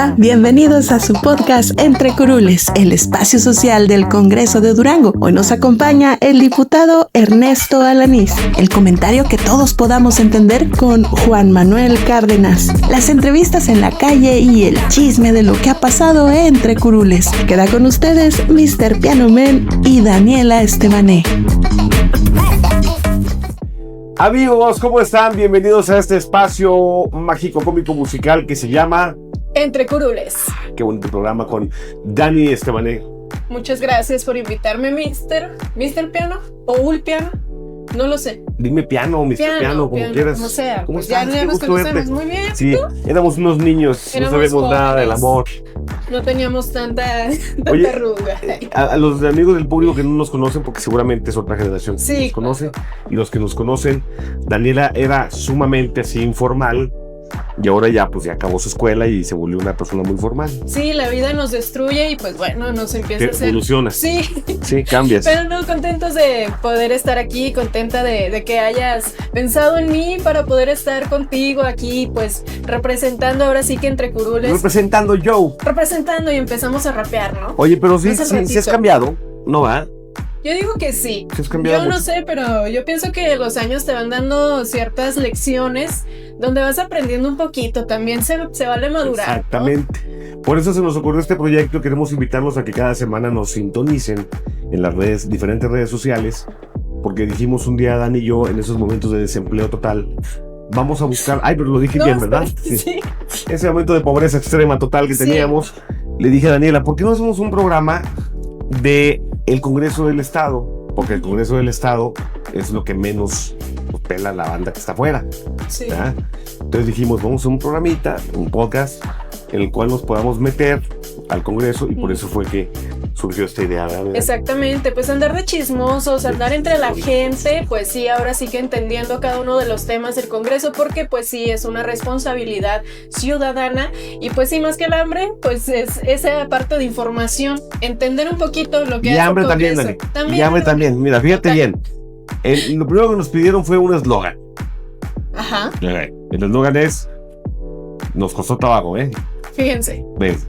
Hola, bienvenidos a su podcast Entre Curules, el espacio social del Congreso de Durango. Hoy nos acompaña el diputado Ernesto Alanís. El comentario que todos podamos entender con Juan Manuel Cárdenas. Las entrevistas en la calle y el chisme de lo que ha pasado entre Curules. Queda con ustedes Mr. Piano Man y Daniela Estebané. Amigos, ¿cómo están? Bienvenidos a este espacio mágico, cómico, musical que se llama Entre Curules. Qué bonito programa con Dani Estebané. Muchas gracias por invitarme, Mr. Piano o Ul Piano. No lo sé. Dime piano, Mr. Piano, como quieras. Como sea. ¿Cómo pues estás? ya nos conocemos muy bien. Sí, ¿tú? éramos unos niños, no sabemos nada del amor. No teníamos tanta Oye, arruga. A los amigos del público que no nos conocen, porque seguramente es otra generación que Sí, nos conoce, y los que nos conocen, Daniela era sumamente así informal, y ahora ya acabó su escuela y se volvió una persona muy formal. Sí, la vida nos destruye y pues bueno, nos empieza a hacer... Evolucionas. Sí. Sí, cambias. Pero no, contentos de poder estar aquí, contenta de que hayas pensado en mí para poder estar contigo aquí, pues representando ahora sí que Entre Curules. Representando Joe. Representando y empezamos a rapear, ¿no? Oye, pero sí Más al has ratito. cambiado, ¿no va? Yo digo que sí. Sí has cambiado Yo no mucho. sé, pero yo pienso que los años te van dando ciertas lecciones donde vas aprendiendo un poquito. También se vale madurar, ¿no? Exactamente. Por eso se nos ocurrió este proyecto. Queremos invitarlos a que cada semana nos sintonicen en las redes, diferentes redes sociales, porque dijimos un día, Dani y yo, en esos momentos de desempleo total, vamos a buscar, pero lo dije No, bien, ¿verdad? Sí. Ese momento de pobreza extrema total que Sí. teníamos, le dije a Daniela, ¿por qué no hacemos un programa de el Congreso del Estado? Porque el Congreso del Estado es lo que menos nos pela la banda que está afuera, Sí. ¿verdad? Entonces dijimos, vamos a hacer un programita, un podcast, en el cual nos podamos meter al Congreso, y por eso fue que surgió esta idea, ¿verdad? Exactamente, pues andar de chismosos, andar entre la gente, pues sí, ahora sí que entendiendo cada uno de los temas del Congreso, porque pues sí, es una responsabilidad ciudadana, y pues sí, más que el hambre, pues es esa parte de información, entender un poquito lo que Y hace el hambre también, Congreso. Dani. Y hambre también. Mira, fíjate Ok. bien. Lo primero que nos pidieron fue un eslogan. Ajá, El eslogan es, nos costó trabajo, fíjense. ¿Ves?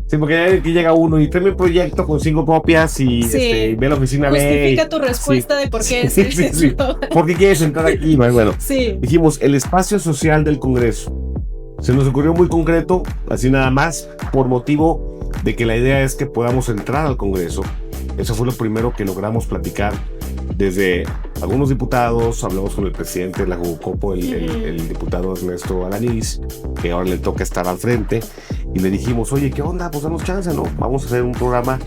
Sí, porque aquí llega uno y tráeme un proyecto con 5 copias y Sí. ve a la oficina, Justifica tu respuesta Sí. de por qué Sí, es sí, eso. sí. ¿Por qué quieres entrar aquí? Bueno, Sí, dijimos, el espacio social del Congreso. Se nos ocurrió muy concreto, así nada más, por motivo de que la idea es que podamos entrar al Congreso. Eso fue lo primero que logramos platicar desde algunos diputados. Hablamos con el presidente de la Jugocopo, el diputado Ernesto Alanís, que ahora le toca estar al frente, y le dijimos, oye, ¿qué onda? Pues danos chance, ¿no? Vamos a hacer un programa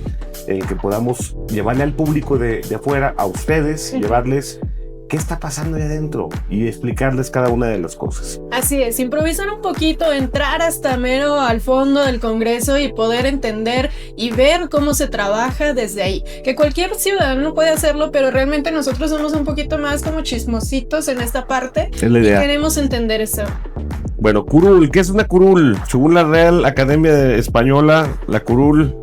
en el que podamos llevarle al público de afuera, a ustedes, llevarles qué está pasando ahí adentro y explicarles cada una de las cosas. así es, improvisar un poquito, entrar hasta mero al fondo del Congreso y poder entender y ver cómo se trabaja desde ahí. Que cualquier ciudadano puede hacerlo, pero realmente nosotros somos un poquito más como chismositos en esta parte. Es la idea. Queremos entender eso. Bueno, curul, ¿qué es una curul? Según la Real Academia Española, la curul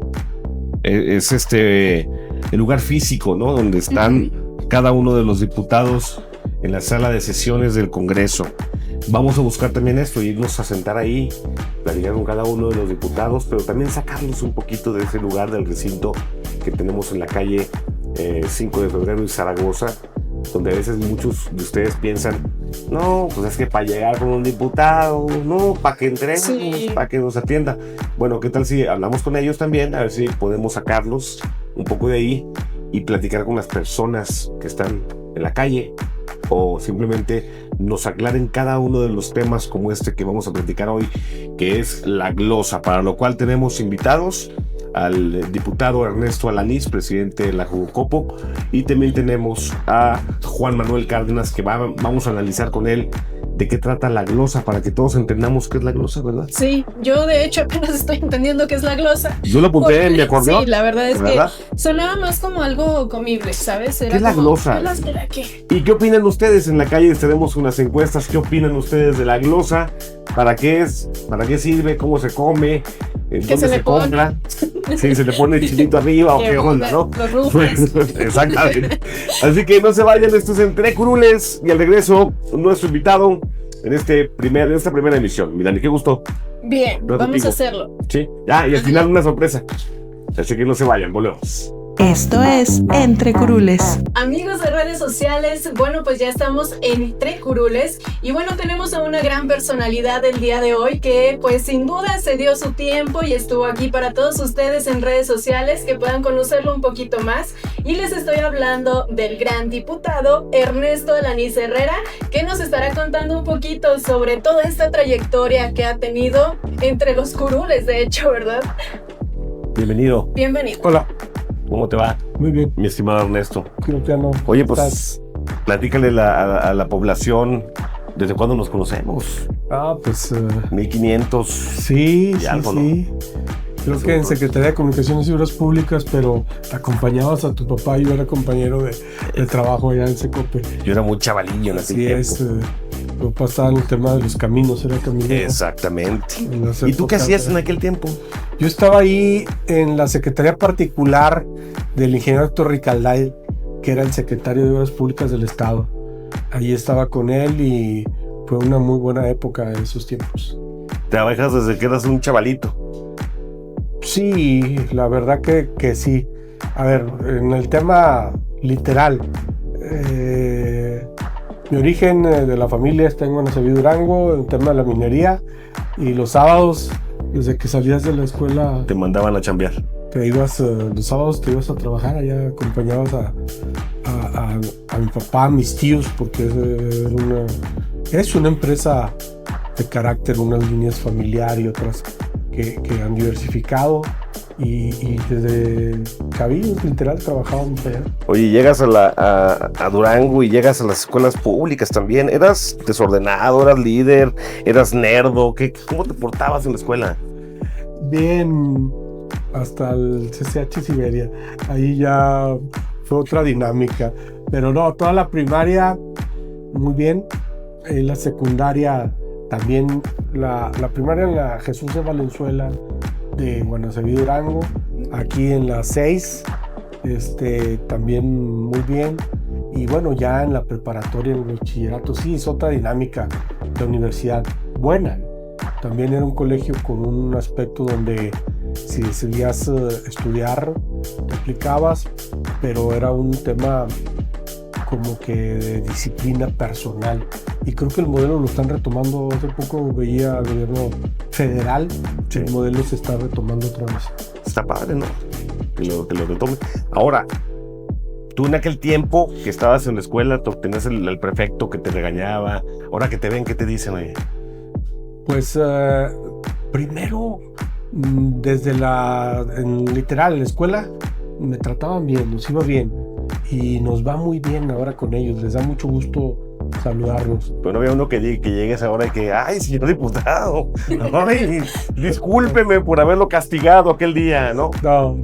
es el lugar físico, ¿no? Donde están cada uno de los diputados en la sala de sesiones del Congreso. Vamos a buscar también esto, irnos a sentar ahí, platicar con cada uno de los diputados, pero también sacarlos un poquito de ese lugar del recinto que tenemos en la calle 5 de febrero y Zaragoza, donde a veces muchos de ustedes piensan, no, pues es que para llegar con un diputado, no, para que entremos, Sí. para que nos atienda. Bueno, ¿qué tal si hablamos con ellos también? A ver si podemos sacarlos un poco de ahí y platicar con las personas que están en la calle, o simplemente nos aclaren cada uno de los temas como este que vamos a platicar hoy, que es la glosa, para lo cual tenemos invitados al diputado Ernesto Alanís, presidente de la Jugocopo, y también tenemos a Juan Manuel Cárdenas, que vamos a analizar con él de qué trata la glosa, para que todos entendamos qué es la glosa, ¿verdad? Sí, yo de hecho apenas estoy entendiendo qué es la glosa. Yo lo apunté en mi acordeón. Sí, la verdad es ¿verdad? que sonaba más como algo comible, ¿sabes? Era ¿Qué es la como, glosa? ¿Espera qué? ¿Y qué opinan ustedes? En la calle tenemos unas encuestas. ¿Qué opinan ustedes de la glosa? ¿Para qué es? ¿Para qué sirve? ¿Cómo se come? ¿Dónde se le compra? ¿Sí, se le pone el chinito arriba o qué onda, no? Los rufles. Exactamente. Así que no se vayan, estos Entre Curules, y al regreso nuestro invitado en esta primera emisión. Mira, qué gusto. Bien, Lo vamos digo. a hacerlo. Sí. Ya, y al final una sorpresa. Así que no se vayan, volvemos. Esto es Entre Curules. Amigos de redes sociales, bueno, pues ya estamos entre curules y bueno, tenemos a una gran personalidad del día de hoy que pues sin duda se dio su tiempo y estuvo aquí para todos ustedes en redes sociales que puedan conocerlo un poquito más, y les estoy hablando del gran diputado Ernesto Alanís Herrera, que nos estará contando un poquito sobre toda esta trayectoria que ha tenido entre los curules, de hecho, ¿verdad? Bienvenido. Bienvenido. Hola, ¿Cómo te va, muy bien. mi estimado Ernesto? Cristiano. Oye, ¿Cómo pues, platícale a la población desde cuándo nos conocemos. Pues 1500. sí, Y sí, algo, ¿no? sí. Creo que en Secretaría de Comunicaciones y Obras Públicas, pero acompañabas a tu papá, yo era compañero de trabajo allá en Secope. Yo era muy chavalillo en ese Así tiempo. es, tu papá estaba en el tema de los caminos, era caminero. Exactamente. En las ¿Y tú qué épocas, hacías en aquel tiempo? Yo estaba ahí en la Secretaría Particular del ingeniero Héctor Ricalday, que era el secretario de Obras Públicas del Estado. Ahí estaba con él y fue una muy buena época en esos tiempos. Trabajas desde que eras un chavalito. Sí, la verdad que sí. A ver, en el tema literal, mi origen de la familia está en Guanaceví, Durango, en el tema de la minería, y los sábados, desde que salías de la escuela, Te mandaban a chambear. te ibas, los sábados te ibas a trabajar, allá acompañabas a mi papá, a mis tíos, porque es una empresa de carácter, unas líneas familiar y otras que han diversificado, y desde Cabillos, literal, trabajábamos allá. Oye, llegas a Durango y llegas a las escuelas públicas también. ¿Eras desordenado? ¿Eras líder? ¿Eras nerdo? ¿Cómo te portabas en la escuela? Bien, hasta el CCH Siberia, ahí ya fue otra dinámica, pero no, toda la primaria muy bien, la secundaria también, la primaria en la Jesús de Valenzuela de Guanaceví, Durango, aquí en la 6, también muy bien, y bueno, ya en la preparatoria, en el bachillerato, sí, es otra dinámica de universidad buena. También era un colegio con un aspecto donde si decidías estudiar, te aplicabas, pero era un tema como que de disciplina personal. Y creo que el modelo lo están retomando. Hace poco veía al gobierno federal, Sí. el modelo se está retomando otra vez. Está padre, ¿no? Que lo retomen. Ahora, tú en aquel tiempo que estabas en la escuela, tenías el prefecto que te regañaba. Ahora que te ven, ¿qué te dicen, oye? Pues primero, desde literal, en la escuela me trataban bien, nos iba bien, y nos va muy bien ahora con ellos, les da mucho gusto saludarnos. Pero no había uno que llegues ahora y que, ay, señor diputado, ay, discúlpeme por haberlo castigado aquel día, ¿no? No,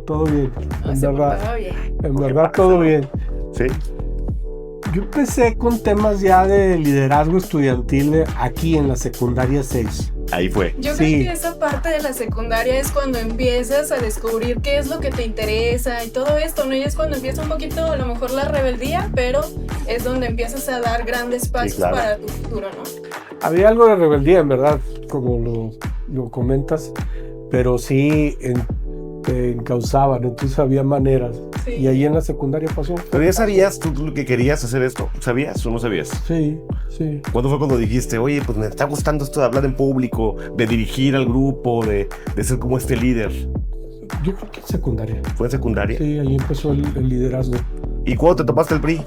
todo bien, en Se verdad, portaba bien. en ¿Qué verdad pasa? todo bien. Sí. Yo empecé con temas ya de liderazgo estudiantil aquí en la secundaria 6. Ahí fue. Yo Sí. creo que esa parte de la secundaria es cuando empiezas a descubrir qué es lo que te interesa y todo esto, ¿no? Y es cuando empieza un poquito, a lo mejor, la rebeldía, pero es donde empiezas a dar grandes pasos claro. para tu futuro, ¿no? Había algo de rebeldía, en verdad, como lo comentas, pero sí te encauzaban, entonces había maneras. Sí. Y ahí en la secundaria pasó. Pero ya sabías tú lo que querías hacer esto. ¿Sabías o no sabías? Sí. ¿Cuándo fue cuando dijiste, oye, pues me está gustando esto de hablar en público, de dirigir al grupo, de ser como este líder? Yo creo que en secundaria. ¿Fue en secundaria? Sí, ahí empezó el liderazgo. ¿Y cuándo te topaste el PRI?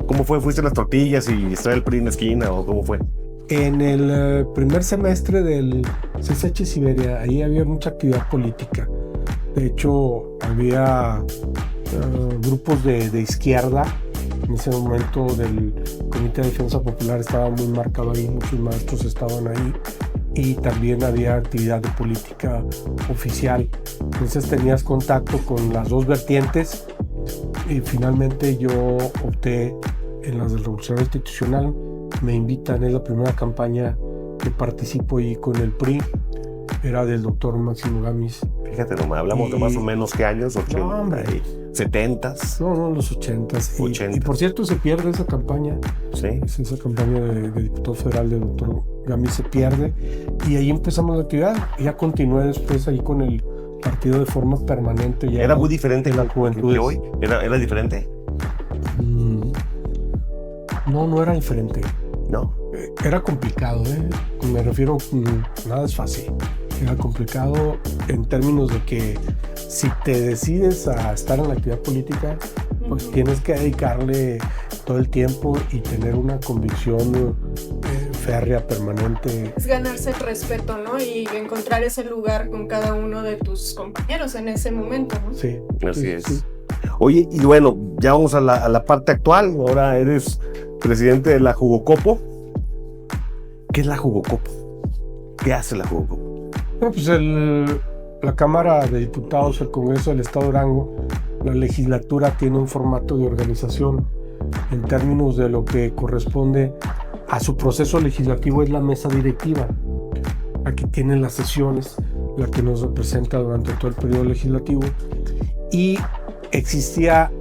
¿Cómo fue? ¿Fuiste a las tortillas y estaba el PRI en la esquina o cómo fue? En el primer semestre del CCH Siberia, ahí había mucha actividad política. De hecho, había grupos de izquierda. En ese momento del Comité de Defensa Popular estaba muy marcado ahí, muchos maestros estaban ahí, y también había actividad de política oficial. Entonces tenías contacto con las dos vertientes, y finalmente yo opté en las del Revolucionario Institucional. Me invitan, es la primera campaña que participo ahí con el PRI, era del doctor Máximo Gamis. Fíjate nomás, hablamos de más o menos qué años, 80, No, hombre. 70s. No, los 80s. 80s. Y por cierto, se pierde esa campaña. Sí. Es esa campaña de diputado federal del doctor Gami se pierde y ahí empezamos la actividad. Ya continué después ahí con el partido de forma permanente. Ya ¿Era muy diferente en la juventud que hoy? ¿Era diferente? No era diferente. No. Era complicado, me refiero, nada es fácil. Era complicado en términos de que si te decides a estar en la actividad política, pues tienes que dedicarle todo el tiempo y tener una convicción férrea, permanente. Es ganarse el respeto, ¿no? Y encontrar ese lugar con cada uno de tus compañeros en ese momento, ¿no? Sí. Así es. Sí. Oye, y bueno, ya vamos a la parte actual. Ahora eres presidente de la Jugocopo. ¿Qué es la Jugocopo? ¿Qué hace la Jugocopo? Bueno, pues la Cámara de Diputados, el Congreso del Estado de Durango, la legislatura tiene un formato de organización en términos de lo que corresponde a su proceso legislativo, es la mesa directiva. Aquí tienen las sesiones, la que nos representa durante todo el periodo legislativo, y existía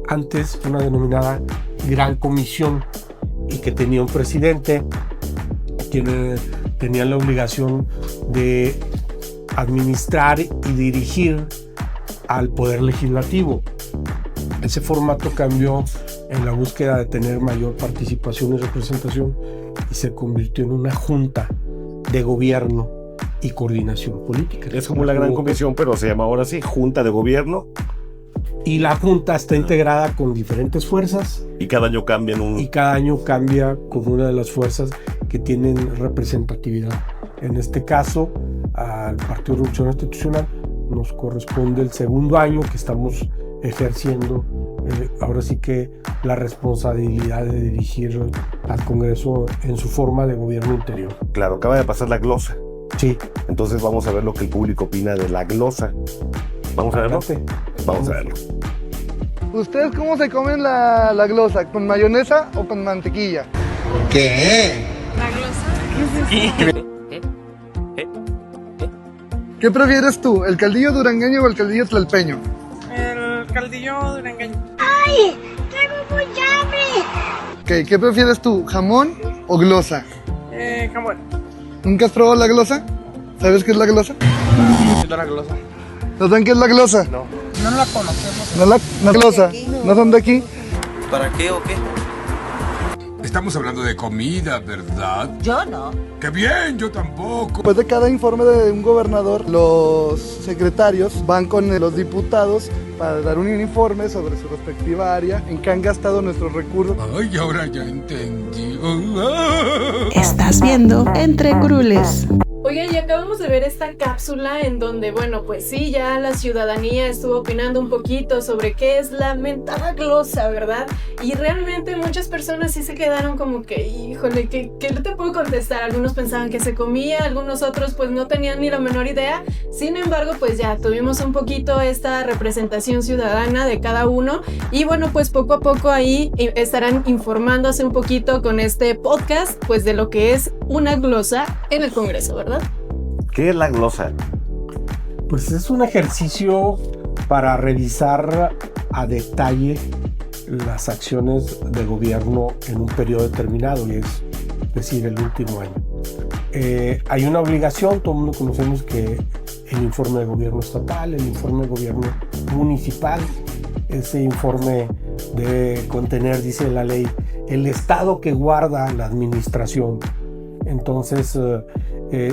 antes una denominada Gran Comisión y que tenía un presidente quien tenía la obligación de administrar y dirigir al Poder Legislativo. Ese formato cambió en la búsqueda de tener mayor participación y representación y se convirtió en una junta de gobierno y coordinación política. Es como la Gran Comisión, pero se llama ahora sí Junta de Gobierno. Y la junta está integrada con diferentes fuerzas. Y cada año cambian Y cada año cambia con una de las fuerzas que tienen representatividad. En este caso, al Partido de Revolución Institucional nos corresponde el segundo año que estamos ejerciendo ahora sí que la responsabilidad de dirigir al Congreso en su forma de gobierno interior. Claro, acaba de pasar la glosa. Sí. Entonces vamos a ver lo que el público opina de la glosa. ¿Vamos a verlo? Vamos a verlo. ¿Ustedes cómo se comen la glosa? ¿Con mayonesa o con mantequilla? ¿Qué? ¿La glosa? ¿Qué prefieres tú, el caldillo durangueño o el caldillo tlalpeño? El caldillo durangueño. ¡Ay! ¡Tengo mucha hambre! Okay, ¿qué prefieres tú, jamón o glosa? Jamón. ¿Nunca has probado la glosa? ¿Sabes qué es la glosa? No la glosa. ¿No saben qué es la glosa? No. No la conocemos. ¿No la glosa? ¿No son de aquí? ¿Para qué o qué? Estamos hablando de comida, ¿verdad? Yo no. ¡Qué bien! Yo tampoco. Después de cada informe de un gobernador, los secretarios van con los diputados para dar un informe sobre su respectiva área, en qué han gastado nuestros recursos. Ay, ahora ya entendí. Estás viendo Entre Curules. Oye, y acabamos de ver esta cápsula en donde, bueno, pues sí, ya la ciudadanía estuvo opinando un poquito sobre qué es la mentada glosa, ¿verdad? Y realmente muchas personas sí se quedaron como que, híjole, ¿qué no te puedo contestar? Algunos pensaban que se comía, algunos otros pues no tenían ni la menor idea. Sin embargo, pues ya tuvimos un poquito esta representación ciudadana de cada uno y bueno, pues poco a poco ahí estarán informándose un poquito con este podcast, pues de lo que es una glosa en el Congreso, ¿verdad? ¿Qué es la glosa? Pues es un ejercicio para revisar a detalle las acciones de gobierno en un periodo determinado, y es decir, el último año. Hay una obligación, todo el mundo conocemos que el informe de gobierno estatal, el informe de gobierno municipal, ese informe debe contener, dice la ley, el estado que guarda la administración. Entonces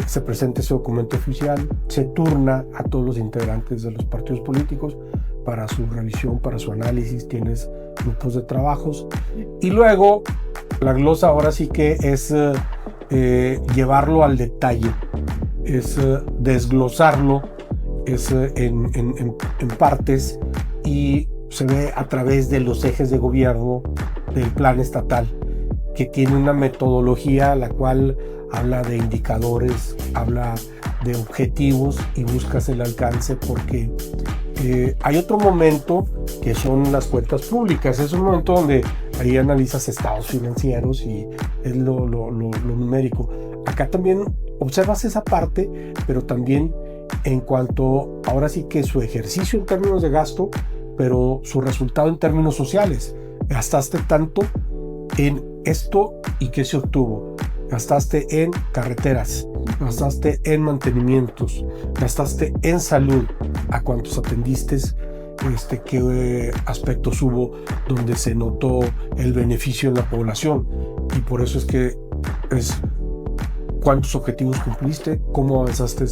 se presenta ese documento oficial, se turna a todos los integrantes de los partidos políticos para su revisión, para su análisis, tienes grupos de trabajos y luego la glosa ahora sí que es llevarlo al detalle, es desglosarlo, es en partes y se ve a través de los ejes de gobierno del plan estatal, que tiene una metodología la cual habla de indicadores, habla de objetivos y buscas el alcance, porque hay otro momento que son las cuentas públicas. Es un momento donde ahí analizas estados financieros y es lo numérico. Acá también observas esa parte, pero también en cuanto ahora sí que su ejercicio en términos de gasto, pero su resultado en términos sociales. Gastaste tanto en esto y qué se obtuvo. gastaste en carreteras, gastaste en mantenimientos, gastaste en salud, a cuántos atendiste, qué aspectos hubo donde se notó el beneficio en la población, y por eso es que es cuántos objetivos cumpliste, cómo avanzaste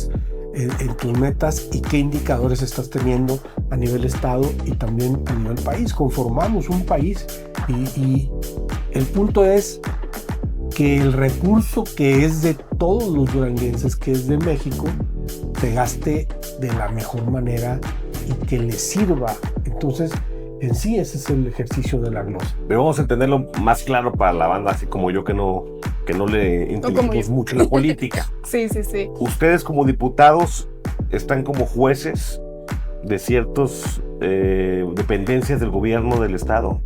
en tus metas y qué indicadores estás teniendo a nivel estado y también a nivel país. Conformamos un país y el punto es que el recurso que es de todos los duranguenses, que es de México, se gaste de la mejor manera y que le sirva. Entonces, en sí, ese es el ejercicio de la glosa. Pero vamos a entenderlo más claro para la banda, así como yo que no le integramos mucho la política. Sí. Ustedes como diputados están como jueces de ciertas dependencias del gobierno del estado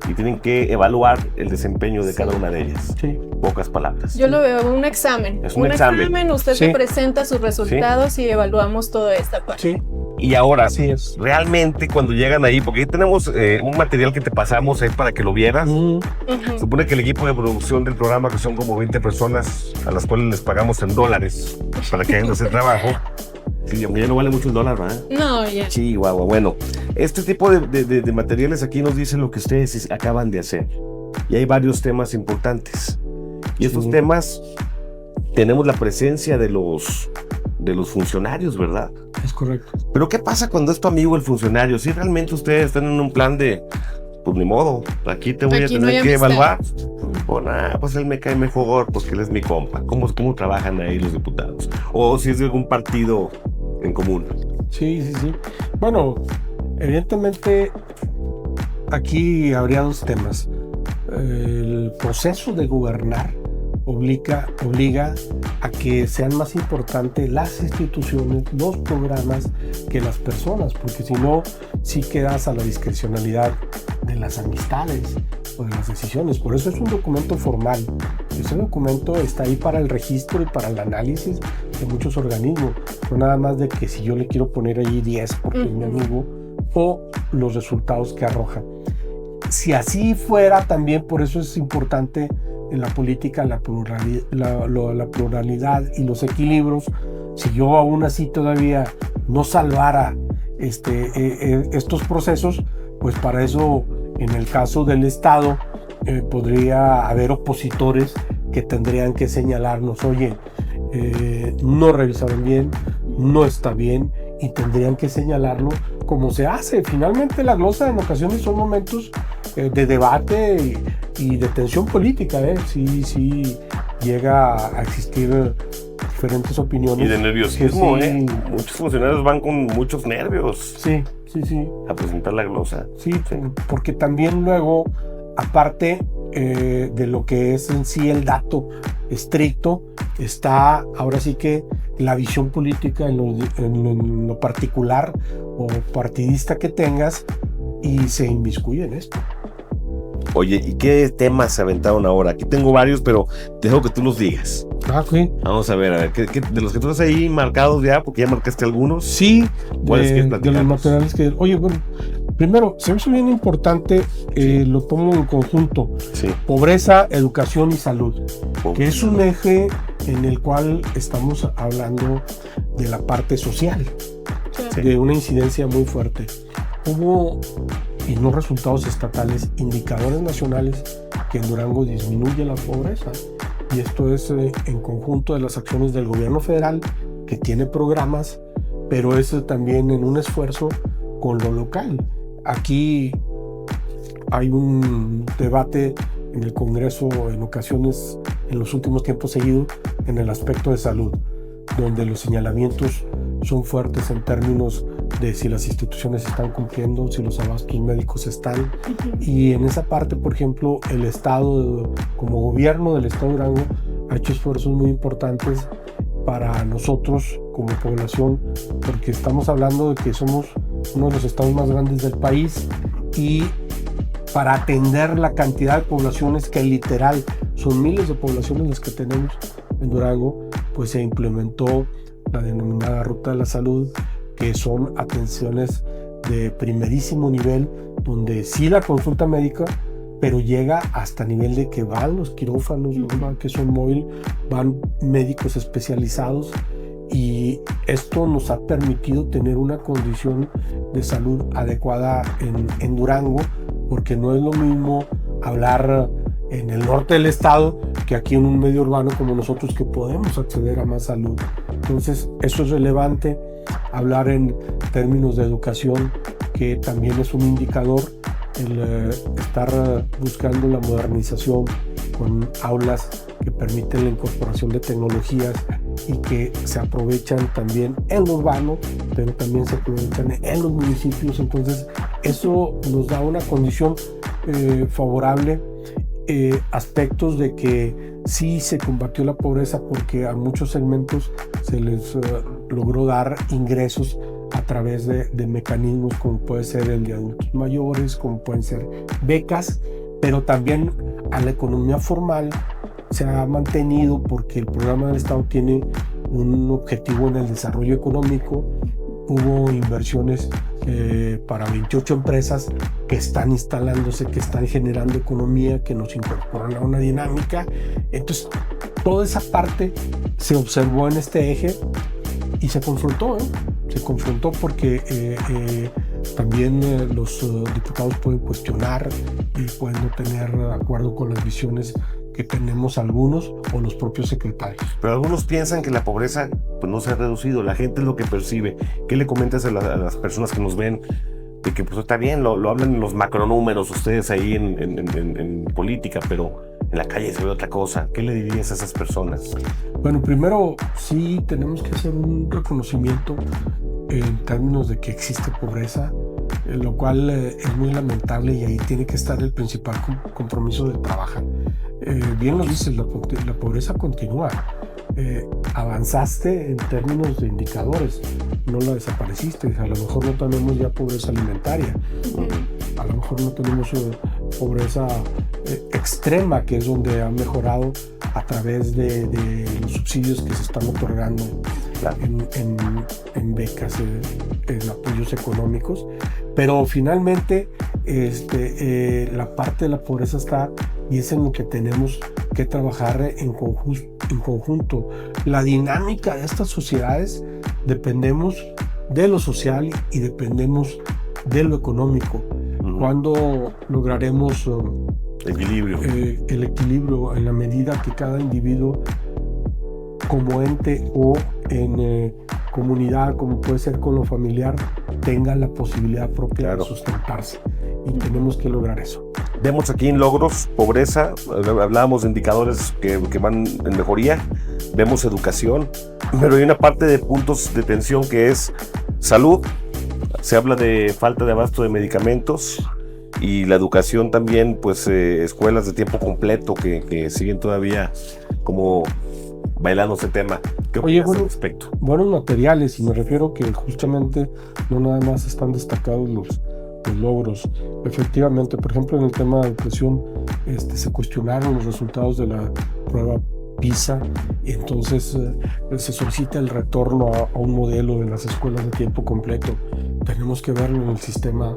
y tienen que evaluar el desempeño de cada una de ellas. Sí. Pocas palabras. Yo lo veo un examen. Es un examen. Usted se presenta sus resultados y evaluamos toda esta parte. Sí. Y ahora, Así es. realmente cuando llegan ahí, porque ahí tenemos un material que te pasamos ahí para que lo vieras. Se supone que el equipo de producción del programa, que son como 20 personas, a las cuales les pagamos en dólares para que hagan ese trabajo. Sí, ya no vale mucho el dólar, ¿verdad? No, ya. Chihuahua. Bueno, este tipo de materiales aquí nos dicen lo que ustedes acaban de hacer. Y hay varios temas importantes. Y estos temas, tenemos la presencia de los funcionarios, ¿verdad? Es correcto. Pero ¿qué pasa cuando es tu amigo el funcionario? Si realmente ustedes están en un plan de, pues ni modo, aquí te voy a tener que evaluar. Pues él me cae mejor porque él es mi compa. ¿Cómo trabajan ahí los diputados? O si es de algún partido en común. Sí. Bueno, evidentemente aquí habría dos temas. El proceso de gobernar obliga a que sean más importantes las instituciones, los programas, que las personas, porque si no, sí quedas a la discrecionalidad de las amistades o de las decisiones. Por eso es un documento formal. Ese documento está ahí para el registro y para el análisis de muchos organismos. No nada más de que si yo le quiero poner ahí 10 porque es mi amigo, o los resultados que arroja. Si así fuera también, por eso es importante en la política la pluralidad y los equilibrios. Si yo aún así todavía no salvara estos procesos, pues para eso en el caso del Estado podría haber opositores que tendrían que señalarnos, oye, no revisaron bien, no está bien, y tendrían que señalarlo como se hace. Finalmente la glosa en ocasiones son momentos de debate y de tensión política, sí llega a existir diferentes opiniones. Y de nerviosismo, muchos funcionarios van con muchos nervios. Sí. A presentar la glosa. Sí, porque también luego, aparte de lo que es en sí el dato estricto, está ahora sí que la visión política en lo particular o partidista que tengas, y se inmiscuye en esto. Oye, ¿y qué temas se aventaron ahora? Aquí tengo varios, pero dejo que tú los digas. Okay. Vamos a ver, ¿qué, de los que tú estás ahí marcados ya, porque ya marcaste algunos? Sí, de los materiales que... Oye, bueno, primero, se me hizo bien importante, lo tomo en conjunto. Sí. Pobreza, educación y salud, que es un eje en el cual estamos hablando de la parte social, de una incidencia muy fuerte. Hubo, en los resultados estatales, indicadores nacionales que en Durango disminuye la pobreza, y esto es en conjunto de las acciones del gobierno federal, que tiene programas, pero es también en un esfuerzo con lo local. Aquí hay un debate en el Congreso en ocasiones, en los últimos tiempos seguidos, en el aspecto de salud, donde los señalamientos son fuertes en términos de si las instituciones están cumpliendo, si los abastos médicos están. Y en esa parte, por ejemplo, el Estado, como gobierno del Estado de Durango, ha hecho esfuerzos muy importantes para nosotros como población, porque estamos hablando de que somos uno de los estados más grandes del país, y para atender la cantidad de poblaciones que literal son miles de poblaciones las que tenemos en Durango, pues se implementó la denominada Ruta de la Salud, que son atenciones de primerísimo nivel, donde sí la consulta médica pero llega hasta nivel de que van los quirófanos, ¿no? Que son móviles, van médicos especializados, y esto nos ha permitido tener una condición de salud adecuada en Durango, porque no es lo mismo hablar en el norte del estado que aquí en un medio urbano como nosotros, que podemos acceder a más salud. Entonces eso es relevante. Hablar en términos de educación, que también es un indicador, el estar buscando la modernización con aulas que permiten la incorporación de tecnologías y que se aprovechan también en lo urbano, pero también se aprovechan en los municipios. Entonces eso nos da una condición favorable. Aspectos de que sí se combatió la pobreza, porque a muchos segmentos se les logró dar ingresos a través de mecanismos como puede ser el de adultos mayores, como pueden ser becas, pero también a la economía formal se ha mantenido, porque el programa del Estado tiene un objetivo en el desarrollo económico. Hubo inversiones para 28 empresas que están instalándose, que están generando economía, que nos incorporan a una dinámica. Entonces, toda esa parte se observó en este eje y se confrontó, se confrontó porque también los diputados pueden cuestionar y pueden no tener de acuerdo con las visiones que tenemos algunos o los propios secretarios. Pero algunos piensan que la pobreza pues no se ha reducido, la gente es lo que percibe. ¿Qué le comentas a las personas que nos ven? De que pues está bien, lo hablan en los macronúmeros ustedes ahí en política, pero en la calle se ve otra cosa. ¿Qué le dirías a esas personas? Bueno, primero sí tenemos que hacer un reconocimiento en términos de que existe pobreza, lo cual es muy lamentable, y ahí tiene que estar el principal compromiso de trabajar. Bien lo dices, la pobreza continúa. Avanzaste en términos de indicadores, no la desapareciste. A lo mejor no tenemos ya pobreza alimentaria, a lo mejor no tenemos pobreza extrema, que es donde ha mejorado a través de los subsidios que se están otorgando en becas, en apoyos económicos. Pero finalmente la parte de la pobreza está, y es en lo que tenemos que trabajar en conjunto. La dinámica de estas sociedades, dependemos de lo social y dependemos de lo económico. ¿Cuándo lograremos el equilibrio? En la medida que cada individuo, como ente o en comunidad, como puede ser con lo familiar, tenga la posibilidad propia de sustentarse, y tenemos que lograr eso. Vemos aquí en logros, pobreza, hablábamos de indicadores que van en mejoría, vemos educación, pero hay una parte de puntos de tensión que es salud. Se habla de falta de abasto de medicamentos, y la educación también, pues escuelas de tiempo completo que siguen todavía como bailando ese tema. ¿Qué opinas al respecto? Buenos materiales, y me refiero que justamente no nada más están destacados los logros. Efectivamente, por ejemplo, en el tema de educación se cuestionaron los resultados de la prueba PISA, y entonces se solicita el retorno a un modelo de las escuelas de tiempo completo. Tenemos que verlo en el sistema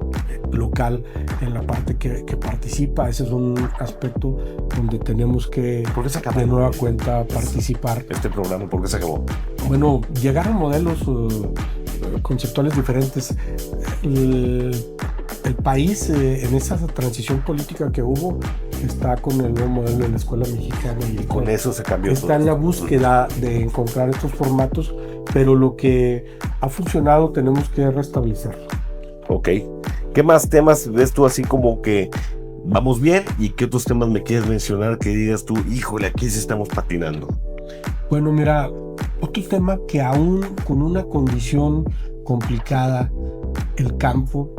local, en la parte que participa. Ese es un aspecto donde tenemos que de nueva cuenta participar. Este programa, ¿por qué se acabó? Bueno, llegaron modelos conceptuales diferentes. El país, en esa transición política que hubo, está con el nuevo modelo de la escuela mexicana, y con eso se cambió. Está en la búsqueda de encontrar estos formatos, pero lo que ha funcionado tenemos que restablecerlo. Ok. ¿Qué más temas ves tú así como que vamos bien, y qué otros temas me quieres mencionar que digas tú, híjole, aquí sí estamos patinando? Bueno, mira, otro tema que aún con una condición complicada, el campo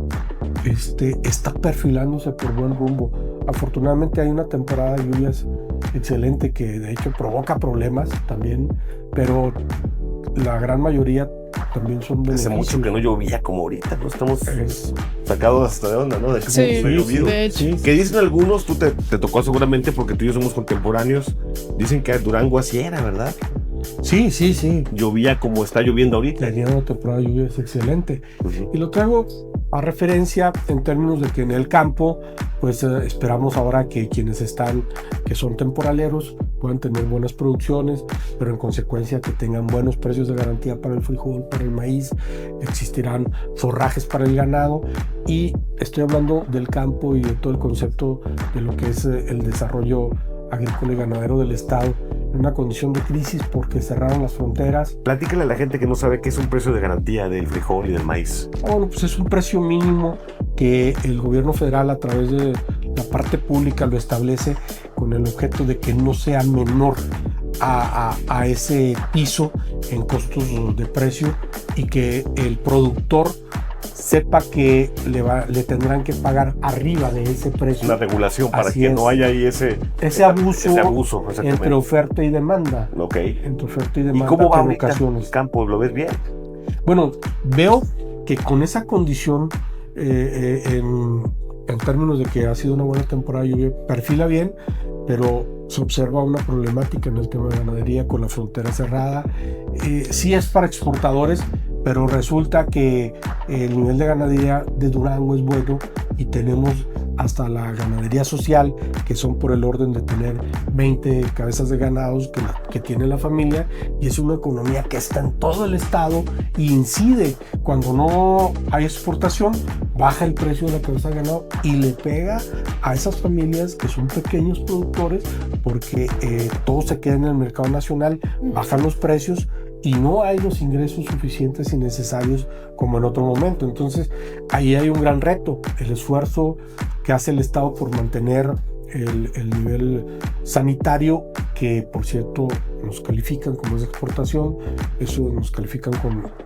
está perfilándose por buen rumbo. Afortunadamente hay una temporada de lluvias excelente, que de hecho provoca problemas también, pero la gran mayoría también son beneficios. Hace mucho que no llovía como ahorita, ¿no? Estamos sacados hasta de onda, ¿no? De que sí, llovido. De hecho. Que dicen algunos, tú te tocó seguramente porque tú y yo somos contemporáneos, dicen que Durango así era, ¿verdad? Sí. Llovía como está lloviendo ahorita. Tenía una temporada de lluvias excelente. Y lo traigo a referencia en términos de que en el campo, pues esperamos ahora que quienes que son temporaleros, puedan tener buenas producciones, pero en consecuencia que tengan buenos precios de garantía para el frijol, para el maíz, existirán forrajes para el ganado, y estoy hablando del campo y de todo el concepto de lo que es el desarrollo agrícola y ganadero del Estado en una condición de crisis porque cerraron las fronteras. Platícale a la gente que no sabe qué es un precio de garantía del frijol y del maíz. Bueno, pues es un precio mínimo que el gobierno federal a través de la parte pública lo establece con el objeto de que no sea menor a ese piso en costos de precio y que el productor sepa que le tendrán que pagar arriba de ese precio. Una regulación para Así que es. no haya ahí ese abuso entre oferta y demanda. Ok. Entre oferta y demanda. ¿Y cómo va en ahorita ocasiones. el campo? ¿Lo ves bien? Bueno, veo que con esa condición, en términos de que ha sido una buena temporada de lluvia, perfila bien, pero se observa una problemática en el tema de ganadería con la frontera cerrada. Sí es para exportadores, pero resulta que el nivel de ganadería de Durango es bueno y tenemos hasta la ganadería social, que son por el orden de tener 20 cabezas de ganados que tiene la familia, y es una economía que está en todo el estado y incide. Cuando no hay exportación, baja el precio de la cabeza de ganado y le pega a esas familias que son pequeños productores, porque todo se queda en el mercado nacional, bajan los precios y no hay los ingresos suficientes y necesarios como en otro momento. Entonces ahí hay un gran reto, el esfuerzo que hace el Estado por mantener el nivel sanitario, que por cierto nos califican como es de exportación, eso nos califican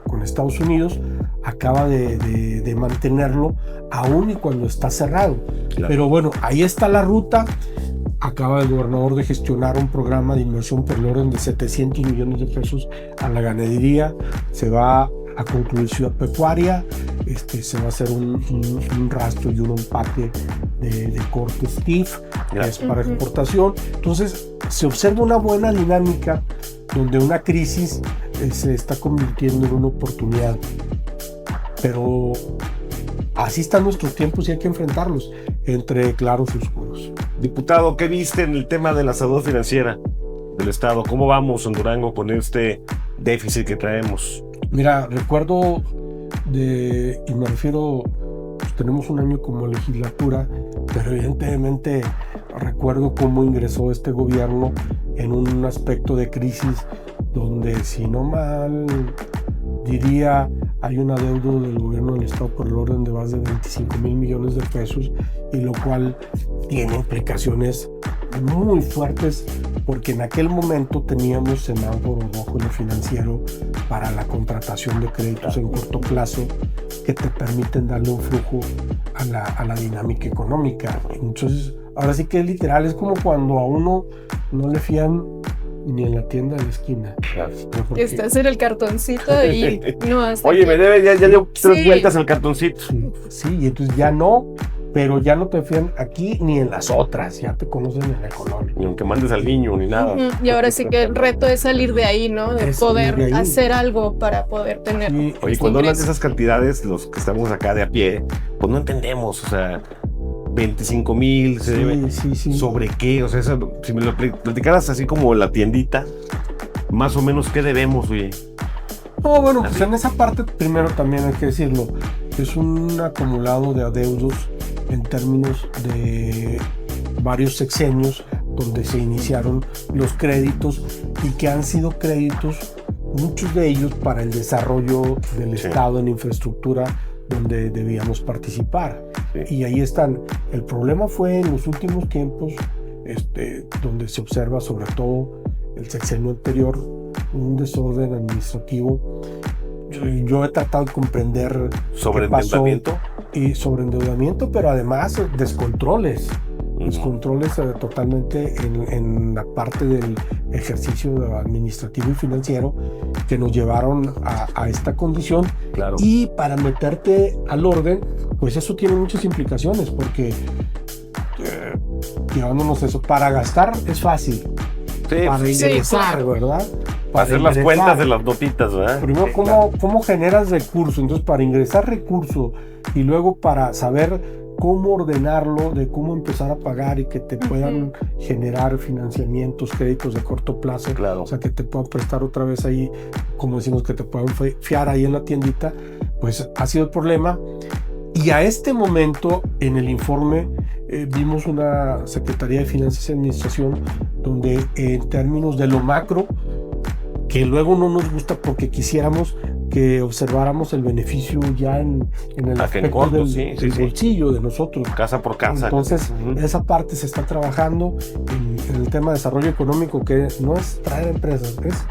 con Estados Unidos, acaba de mantenerlo aún y cuando está cerrado. Claro. Pero bueno, ahí está la ruta. Acaba el gobernador de gestionar un programa de inversión por el orden de 700 millones de pesos a la ganadería. Se va a concluir Ciudad Pecuaria, se va a hacer un rastro y un empaque de corte stiff, que es para exportación. Entonces se observa una buena dinámica donde una crisis se está convirtiendo en una oportunidad. Pero así están nuestros tiempos y hay que enfrentarlos entre claros y oscuros. Diputado, ¿qué viste en el tema de la salud financiera del Estado? ¿Cómo vamos en Durango con este déficit que traemos? Mira, recuerdo y me refiero, pues tenemos un año como legislatura, pero evidentemente recuerdo cómo ingresó este gobierno en un aspecto de crisis donde, si no mal diría, hay un adeudo del gobierno del Estado por el orden de más de 25,000 millones de pesos, y lo cual tiene implicaciones muy fuertes, porque en aquel momento teníamos semáforo rojo en lo financiero para la contratación de créditos en corto plazo que te permiten darle un flujo a la dinámica económica. Entonces, ahora sí que es literal, es como cuando a uno no le fían ni en la tienda de la esquina. Estás en el cartoncito y no hasta Oye, me debe, ya dio 3 vueltas al cartoncito. Sí, y entonces ya no, pero ya no te fían aquí ni en las otras, ya te conocen en la colonia. Ni aunque mandes al niño, ni nada. Y ahora sí que el reto es salir de ahí, ¿no? De poder hacer algo para poder tener. Sí. Oye, cuando hablan de esas cantidades, los que estamos acá de a pie, pues no entendemos, o sea, 25,000, se debe. Sí. ¿Sobre qué? O sea, eso, si me lo platicaras así como la tiendita, más o menos, ¿qué debemos, oye? No, bueno, pues en esa parte primero también hay que decirlo, es un acumulado de adeudos en términos de varios sexenios donde se iniciaron los créditos y que han sido créditos, muchos de ellos para el desarrollo del Estado en infraestructura donde debíamos participar. Y ahí están. El problema fue en los últimos tiempos, donde se observa sobre todo el sexenio anterior, un desorden administrativo. Yo he tratado de comprender sobreendeudamiento y sobreendeudamiento, pero además descontroles totalmente en la parte del ejercicio administrativo y financiero que nos llevaron a esta condición. Claro. Y para meterte al orden, pues eso tiene muchas implicaciones, porque llevándonos eso, para gastar es fácil, para ingresar, ¿verdad? para hacer las ingresar. cuentas de las notitas, ¿verdad? Primero, Sí, ¿cómo generas recursos? Entonces, para ingresar recursos y luego para saber cómo ordenarlo, de cómo empezar a pagar y que te puedan generar financiamientos, créditos de corto plazo. Claro. O sea, que te puedan prestar otra vez ahí, como decimos, que te puedan fiar ahí en la tiendita, pues ha sido el problema. Y a este momento, en el informe, vimos una Secretaría de Finanzas y Administración donde en términos de lo macro, que luego no nos gusta porque quisiéramos que observáramos el beneficio ya en el aspecto del bolsillo de nosotros. Casa por casa. Entonces, esa parte se está trabajando en el tema de desarrollo económico, que no es traer empresas, es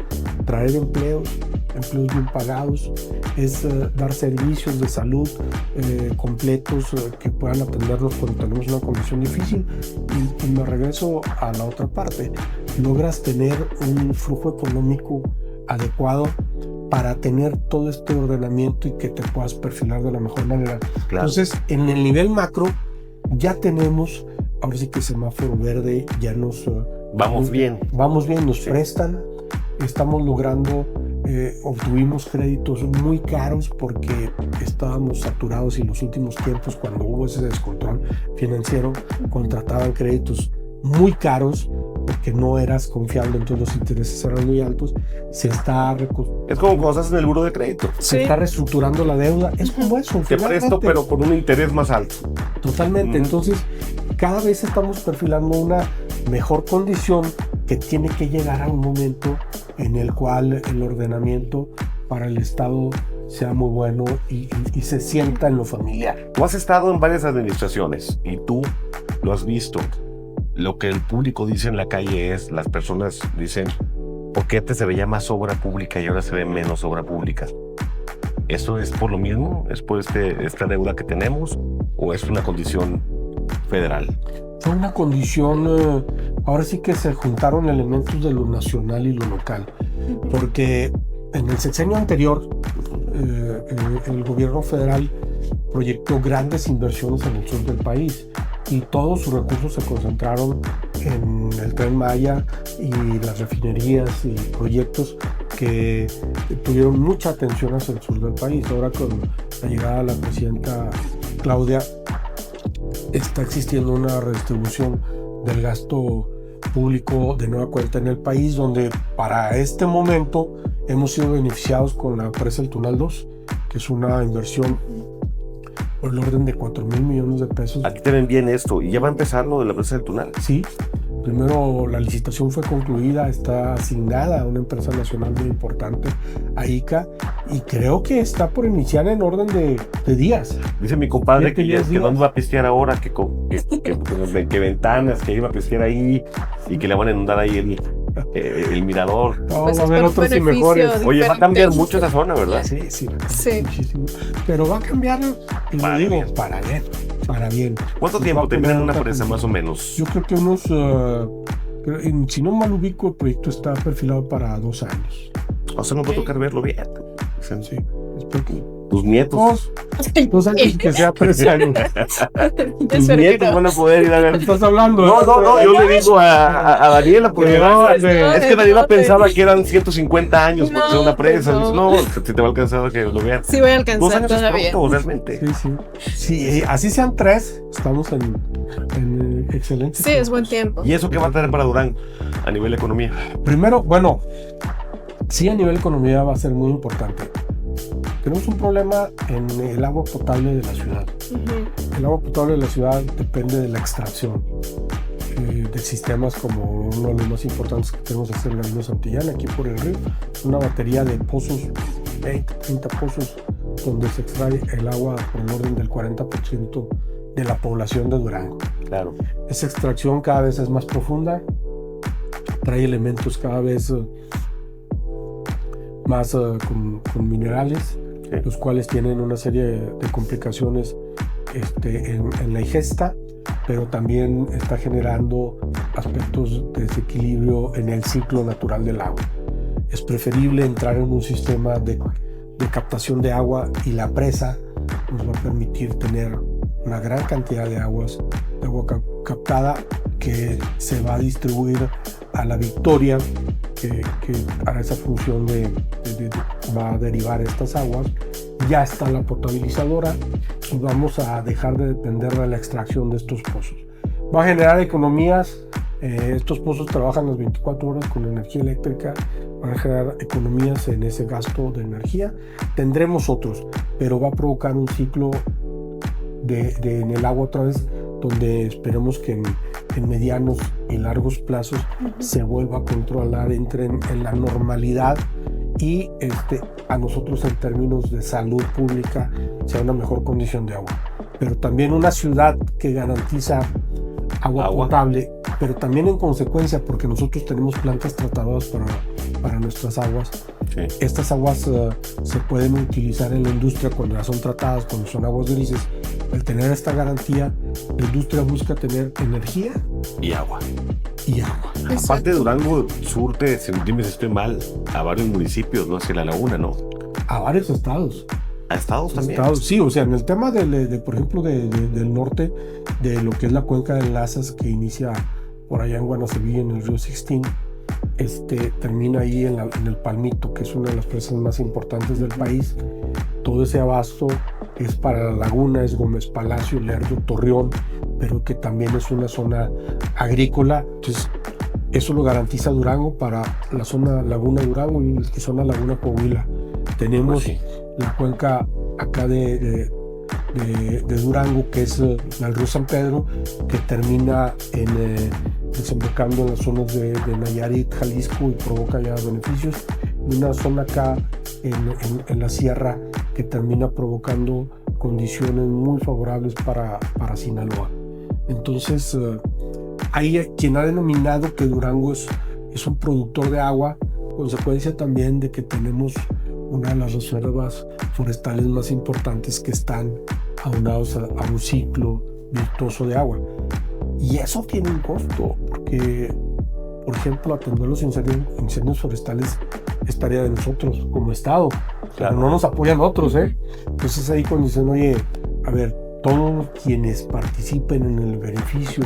traer empleos bien pagados, es dar servicios de salud completos que puedan atendernos cuando tenemos una condición difícil. Y me regreso a la otra parte. Logras tener un flujo económico adecuado para tener todo este ordenamiento y que te puedas perfilar de la mejor manera. Claro. Entonces, en el nivel macro, ya tenemos, ahora sí que semáforo verde, ya nos... Vamos bien, nos prestan, estamos logrando, obtuvimos créditos muy caros porque estábamos saturados y en los últimos tiempos, cuando hubo ese descontrol financiero, contrataban créditos muy caros porque no eras confiable, entonces los intereses eran muy altos. Se está es como cuando estás en el buro de crédito. Se está reestructurando la deuda. Es como eso. Te presto, pero con un interés más alto. Totalmente. Entonces, cada vez estamos perfilando una mejor condición que tiene que llegar a un momento en el cual el ordenamiento para el Estado sea muy bueno y se sienta en lo familiar. Tú has estado en varias administraciones y tú lo has visto. Lo que el público dice en la calle es, las personas dicen, ¿por qué antes se veía más obra pública y ahora se ve menos obra pública? ¿Eso es por lo mismo? ¿Es por esta deuda que tenemos? ¿O es una condición federal? Fue una condición, ahora sí que se juntaron elementos de lo nacional y lo local. Porque en el sexenio anterior, el gobierno federal proyectó grandes inversiones en el sur del país. Y todos sus recursos se concentraron en el Tren Maya y las refinerías y proyectos que tuvieron mucha atención hacia el sur del país. Ahora, con la llegada de la presidenta Claudia, está existiendo una redistribución del gasto público de nueva cuenta en el país, donde para este momento hemos sido beneficiados con la presa del Tunal 2, que es una inversión por el orden de 4,000 millones de pesos. Aquí te ven bien esto, y ya va a empezar lo de la presa del Tunal. Sí, primero la licitación fue concluida, está asignada a una empresa nacional muy importante, a ICA, y creo que está por iniciar en orden de días. Dice mi compadre que no va a pistear ahora, que ventanas, que iba a pistear ahí, y que le van a inundar ahí el mirador. No, pues va a haber otros y mejores. Oye, va a cambiar mucho esa zona, ¿verdad? Sí. Muchísimo. Pero va a cambiar, y lo digo, para bien. ¿Cuánto tiempo termina una presa, más o menos? Yo creo que unos, si no mal ubico, el proyecto está perfilado para 2 años. O sea, nos va a tocar verlo bien. Sí, espero que tus nietos. 2 años, que sea 13 años. Tus nietos van a poder ir a ver. ¿Estás hablando? No, yo le digo a Daniela, porque es que Daniela pensaba que eran 150 años por ser una presa. No, si te va a alcanzar que lo vean. Sí voy a alcanzar 2 años todavía. Pronto, realmente. Sí, así sean 3, estamos en excelente. Sí, es buen tiempo. ¿Y eso qué va a traer para Durango a nivel de economía? Primero, bueno, sí, a nivel de economía va a ser muy importante. Tenemos un problema en el agua potable de la ciudad. El agua potable de la ciudad depende de la extracción de sistemas como uno de los más importantes que tenemos es el Gabino Santillán, aquí por el río. Una batería de pozos, 20, 30 pozos, donde se extrae el agua por el orden del 40% de la población de Durango. Claro. Esa extracción cada vez es más profunda, trae elementos cada vez más con minerales, los cuales tienen una serie de complicaciones en la ingesta, pero también está generando aspectos de desequilibrio en el ciclo natural del agua. Es preferible entrar en un sistema de captación de agua, y la presa nos va a permitir tener una gran cantidad de agua captada que se va a distribuir a La Victoria, hará esa función va a derivar estas aguas. Ya está la potabilizadora y vamos a dejar de depender de la extracción de estos pozos. Va a generar economías. Estos pozos trabajan las 24 horas con energía eléctrica, van a generar economías en ese gasto de energía. Tendremos otros, pero va a provocar un ciclo en el agua otra vez, donde esperemos que en medianos y largos plazos se vuelva a controlar, entre en la normalidad y a nosotros en términos de salud pública sea una mejor condición de agua. Pero también una ciudad que garantiza agua potable, pero también en consecuencia, porque nosotros tenemos plantas tratadoras para nuestras aguas. Sí. Estas aguas se pueden utilizar en la industria cuando ya son tratadas, cuando son aguas grises. Al tener esta garantía, la industria busca tener energía y agua. Exacto. Aparte, Durango surte, si no estoy mal, a varios municipios, ¿no? Hacia la laguna, ¿no? A varios estados. ¿A estados también? Sí, o sea, en el tema por ejemplo, del norte, de lo que es la cuenca de Lazas, que inicia por allá en Guanaceví, en el río Sixtín, termina ahí en el Palmito, que es una de las presas más importantes del país. Todo ese abasto es para la laguna, es Gómez Palacio, Lerdo, Torreón, pero que también es una zona agrícola. Entonces, eso lo garantiza Durango para la zona Laguna Durango y zona Laguna Coahuila. Tenemos la cuenca acá de Durango, que es el río San Pedro, que termina desembocando en las zonas de Nayarit, Jalisco, y provoca ya beneficios. Y una zona acá en la sierra que termina provocando condiciones muy favorables para Sinaloa. Entonces, hay quien ha denominado que Durango es un productor de agua, consecuencia también de que tenemos una de las reservas forestales más importantes que están aunados a un ciclo virtuoso de agua. Y eso tiene un costo, porque, por ejemplo, atender los incendios forestales es tarea de nosotros como Estado. Claro, no nos apoyan otros, ¿eh? Entonces ahí cuando dicen, oye, a ver, todos quienes participen en el beneficio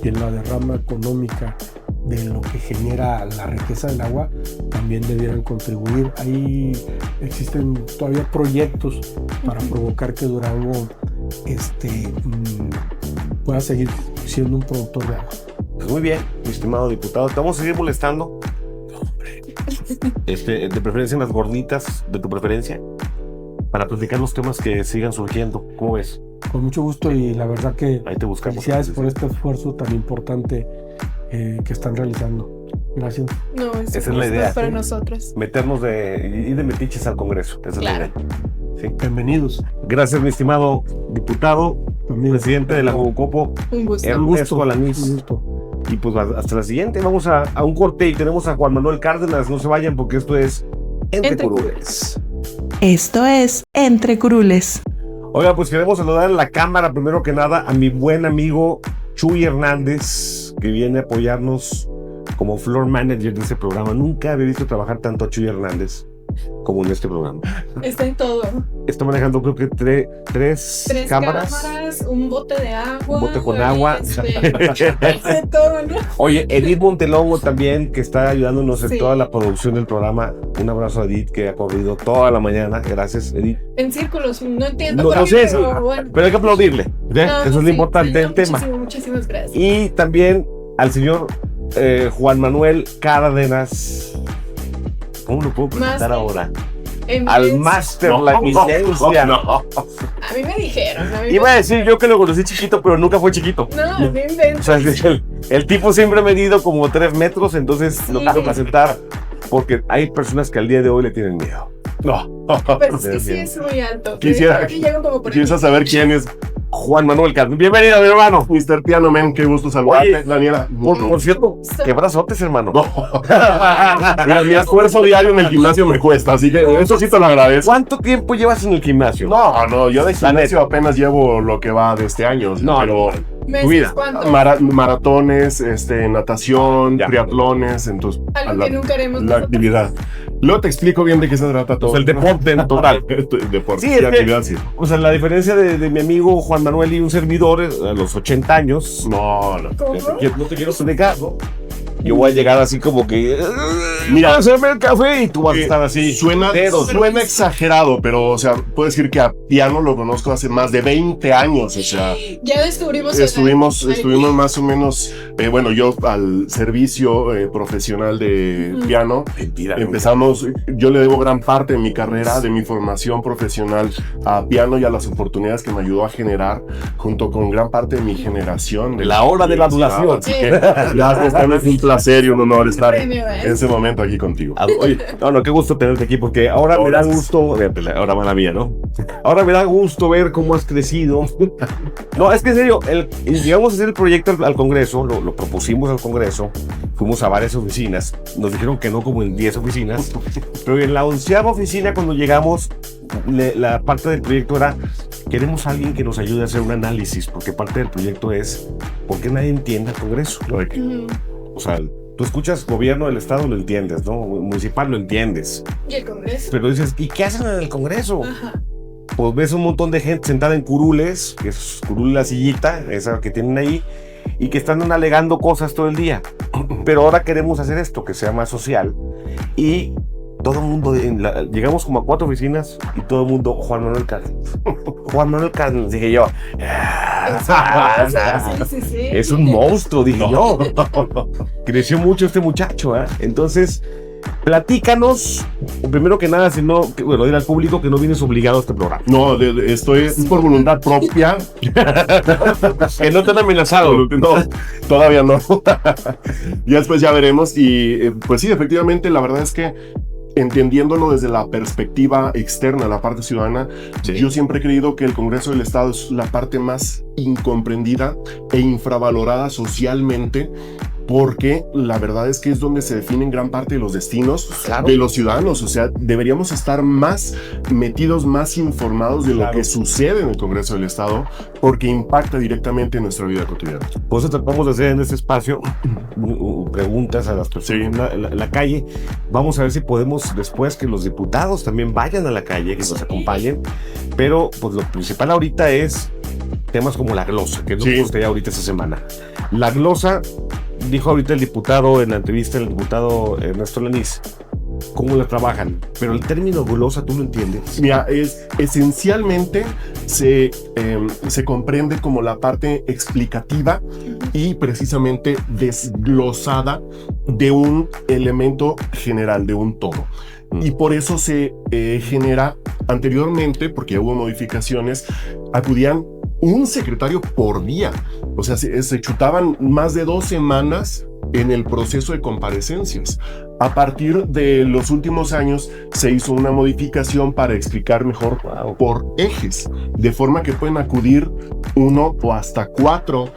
y en la derrama económica de lo que genera la riqueza del agua, también debieran contribuir. Ahí existen todavía proyectos para provocar que Durango pueda seguir siendo un productor de agua. Pues muy bien, mi estimado diputado, te vamos a seguir molestando. De preferencia en las gorditas de tu preferencia, para platicar los temas que sigan surgiendo. ¿Cómo ves? Con mucho gusto, y la verdad que ahí te buscamos. Felicidades por este esfuerzo tan importante que están realizando. Gracias. No, esa es la idea. Para nosotros. Meternos de metiches al Congreso. Esa es la idea. Sí. Bienvenidos. Gracias, mi estimado diputado, presidente de la Jugocopo, Un gusto. Ernesto Alanís. Un gusto. Y pues hasta la siguiente. Vamos a un corte y tenemos a Juan Manuel Cárdenas. No se vayan, porque esto es Entre Curules. Esto es Entre Curules. Oiga, pues queremos saludar en la cámara, primero que nada, a mi buen amigo Chuy Hernández, que viene a apoyarnos como floor manager de este programa. Nunca había visto trabajar tanto a Chuy Hernández como en este programa. Está en todo. Está manejando, creo que tres cámaras, un bote de agua. Un bote con agua. De todo, ¿no? Oye, Edith Montelongo también, que está ayudándonos en toda la producción del programa. Un abrazo a Edith, que ha corrido toda la mañana. Gracias, Edith. En círculos, no entiendo. No sé eso, bueno. pero hay que aplaudirle. Eso es lo importante del tema. Muchísimas gracias. Y también al señor Juan Manuel Cárdenas. ¿Cómo lo puedo presentar ahora? Al máster, la eminencia. No. A mí me dijeron. Iba a decir yo que lo conocí chiquito, pero nunca fue chiquito. No, no invento. O sea, el tipo siempre ha medido como 3 metros, entonces lo quiero presentar porque hay personas que al día de hoy le tienen miedo. No. Pero es que sí es muy alto. Quisiera saber quién es Juan Manuel Cárdenas. Bienvenido, mi hermano. Mr. Piano Man, qué gusto saludarte, Oye, Daniela. Por cierto, qué brazotes, hermano. No. Mi esfuerzo diario en el gimnasio me cuesta, así que eso sí te lo agradezco. ¿Cuánto tiempo llevas en el gimnasio? No, yo de gimnasio apenas llevo lo que va de este año. No, pero tu vida. Maratones, natación, triatlones, entonces algo que nunca haremos la actividad. Luego te explico bien de qué se trata todo. Pues el deporte en total. Deporte, sí, actividad, sí. O sea, la diferencia de mi amigo Juan Manuel y un servidor a los 80 años. No te quiero explicar, ¿no? Yo voy a llegar así como que... Mira, hacerme el café y tú vas a estar así. Suena exagerado, pero, o sea, puedo decir que a Piano lo conozco hace más de 20 años, o sea... Ya descubrimos... Estuvimos más o menos, bueno, yo al servicio profesional de Piano, empezamos, yo le debo gran parte de mi carrera, de mi formación profesional a Piano y a las oportunidades que me ayudó a generar, junto con gran parte de mi generación. De la hora de la adulación. Así que, gracias, es un placer y un honor estar en ese momento aquí contigo. Oye, no, qué gusto tenerte aquí, porque ahora me da gusto, ahora va la mía, ¿no? Ahora me da gusto ver cómo has crecido. No, es que en serio, llegamos a hacer el proyecto al Congreso, lo propusimos al Congreso, fuimos a varias oficinas, nos dijeron que no como en 10 oficinas, pero en la 11ª oficina cuando llegamos, la parte del proyecto era, queremos a alguien que nos ayude a hacer un análisis, porque parte del proyecto es, ¿por qué nadie entiende el Congreso? O sea, tú escuchas gobierno del Estado, lo entiendes, ¿no? Municipal, lo entiendes. ¿Y el Congreso? Pero dices, ¿y qué hacen en el Congreso? Ajá. Pues ves un montón de gente sentada en curules, que es curul la sillita, esa que tienen ahí, y que están alegando cosas todo el día. Pero ahora queremos hacer esto, que sea más social. Y todo el mundo, llegamos como a 4 oficinas y todo el mundo, Juan Manuel Cárdenas. Juan Manuel Cárdenas, dije yo. Sí. Es un monstruo, dije yo. Creció mucho este muchacho, ¿eh? Entonces, platícanos, primero que nada, bueno, ir al público que no vienes obligado a este programa. No, estoy por voluntad propia. Que no te han amenazado. No, todavía no. Y después ya veremos. Y pues sí, efectivamente, la verdad es que entendiéndolo desde la perspectiva externa, la parte ciudadana, yo siempre he creído que el Congreso del Estado es la parte más incomprendida e infravalorada socialmente, porque la verdad es que es donde se definen gran parte de los destinos de los ciudadanos. O sea, deberíamos estar más metidos, más informados de lo que sucede en el Congreso del Estado, porque impacta directamente en nuestra vida cotidiana. Por eso tratamos de hacer en este espacio preguntas a las personas en la calle. Vamos a ver si podemos después que los diputados también vayan a la calle, que nos acompañen. Pero pues lo principal ahorita es temas como la glosa, que es lo que usted ahorita esta semana. La glosa, dijo ahorita el diputado en la entrevista, el diputado Ernesto Alaniz, cómo la trabajan, pero el término glosa, ¿tú lo entiendes? Mira, esencialmente se comprende como la parte explicativa y precisamente desglosada de un elemento general, de un todo. Y por eso se genera anteriormente, porque ya hubo modificaciones, acudían un secretario por día. O sea, se chutaban más de 2 semanas en el proceso de comparecencias. A partir de los últimos años se hizo una modificación para explicar mejor por ejes, de forma que pueden acudir 1 o hasta 4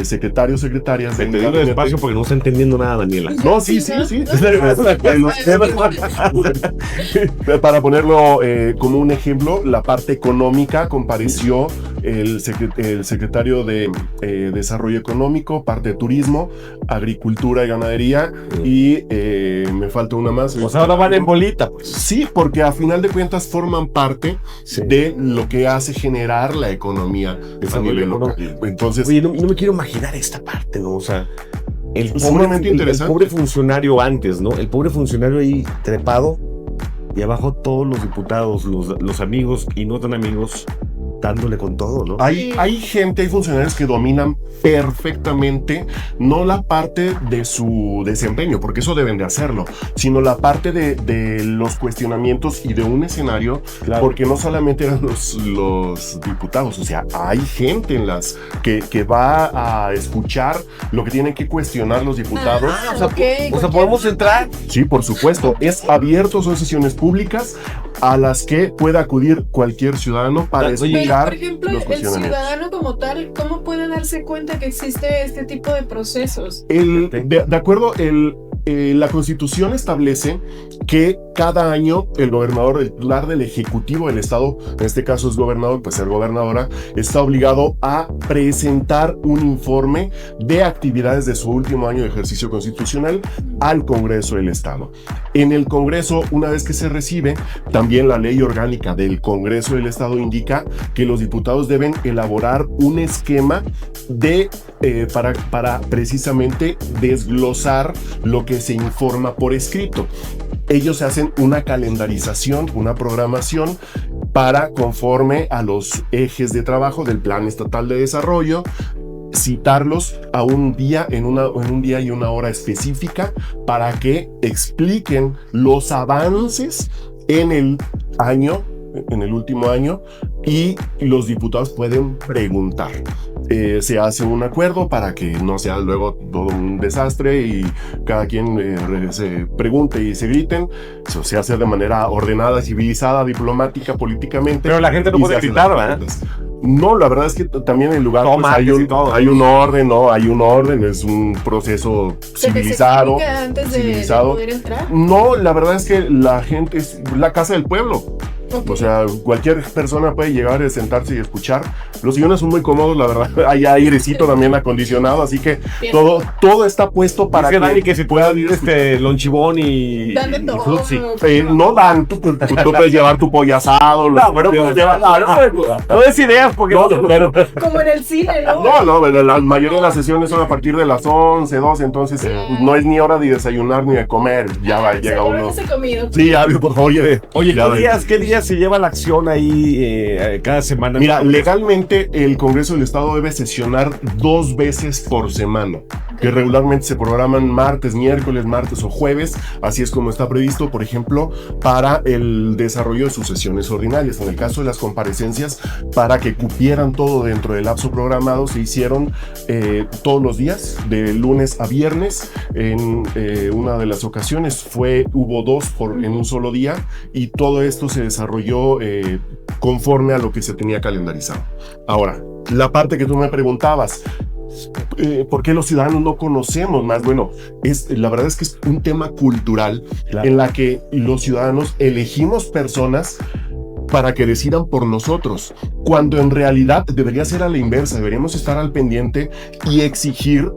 secretarios, secretarias. Te digo despacio porque no está entendiendo nada, Daniela. No, sí. Para ponerlo como un ejemplo, la parte económica compareció el secretario de Desarrollo Económico, parte de Turismo, Agricultura y Ganadería, y me falta una más. Pues ahora van en bolita, pues. Sí, porque a final de cuentas forman parte de lo que hace generar la economía a nivel local. Entonces, oye, no me quiero imaginar esta parte, ¿no? O sea, el pobre funcionario antes, ¿no? El pobre funcionario ahí trepado y abajo todos los diputados, los amigos y no tan amigos dándole con todo, ¿no? Hay funcionarios que dominan perfectamente no la parte de su desempeño, porque eso deben de hacerlo, sino la parte de los cuestionamientos y de un escenario, porque no solamente eran los diputados, o sea, hay gente en las que va a escuchar lo que tienen que cuestionar los diputados. O sea, ¿podemos entrar? Sí, por supuesto, es abierto, son sesiones públicas a las que puede acudir cualquier ciudadano para escuchar. Por ejemplo, el ciudadano como tal, ¿cómo puede darse cuenta que existe este tipo de procesos? De acuerdo, la Constitución establece que cada año el gobernador, el titular del Ejecutivo del Estado, en este caso es gobernador, pues ser gobernadora, está obligado a presentar un informe de actividades de su último año de ejercicio constitucional al Congreso del Estado. En el Congreso, una vez que se recibe, también la ley orgánica del Congreso del Estado indica que los diputados deben elaborar un esquema para precisamente desglosar lo que se informa por escrito. Ellos hacen una calendarización, una programación para, conforme a los ejes de trabajo del Plan Estatal de Desarrollo, citarlos a un día, en un día y una hora específica, para que expliquen los avances en el último año, y los diputados pueden preguntar. Se hace un acuerdo para que no sea luego todo un desastre y cada quien se pregunte y se griten. Eso se hace de manera ordenada, civilizada, diplomática, políticamente. Pero la gente no puede gritar, ¿verdad? No, la verdad es que también en el lugar pues, hay un orden, ¿no? Hay un orden, es un proceso civilizado. ¿Se antes de poder entrar? No, la verdad es que la gente es la casa del pueblo. Okay. O sea, cualquier persona puede llegar, sentarse y escuchar. Los sillones son muy cómodos, la verdad. Hay airecito también acondicionado, así que todo está puesto para que se pueda ir lonchibón y frutzi. No dan, tú puedes llevar tu pollo asado. No, pero puedes llevar. No des ideas porque como en el cine, ¿no? No, pero la mayoría de las sesiones son a partir de las 11, 12, entonces no es ni hora de desayunar ni de comer. Ya llega uno. Sí, Abio, por favor, lleve. Oye, ¿qué días se lleva la acción ahí cada semana? Mira, legalmente el Congreso del Estado debe sesionar 2 veces por semana, que regularmente se programan martes, miércoles, martes o jueves, así es como está previsto, por ejemplo, para el desarrollo de sus sesiones ordinarias. En el caso de las comparecencias, para que cupieran todo dentro del lapso programado, se hicieron todos los días, de lunes a viernes. En una de las ocasiones hubo 2 en un solo día, y todo esto se desarrolló conforme a lo que se tenía calendarizado. Ahora, la parte que tú me preguntabas, ¿por qué los ciudadanos no conocemos más? Bueno, la verdad es que es un tema cultural, claro, en la que los ciudadanos elegimos personas para que decidan por nosotros, cuando en realidad debería ser a la inversa. Deberíamos estar al pendiente y exigir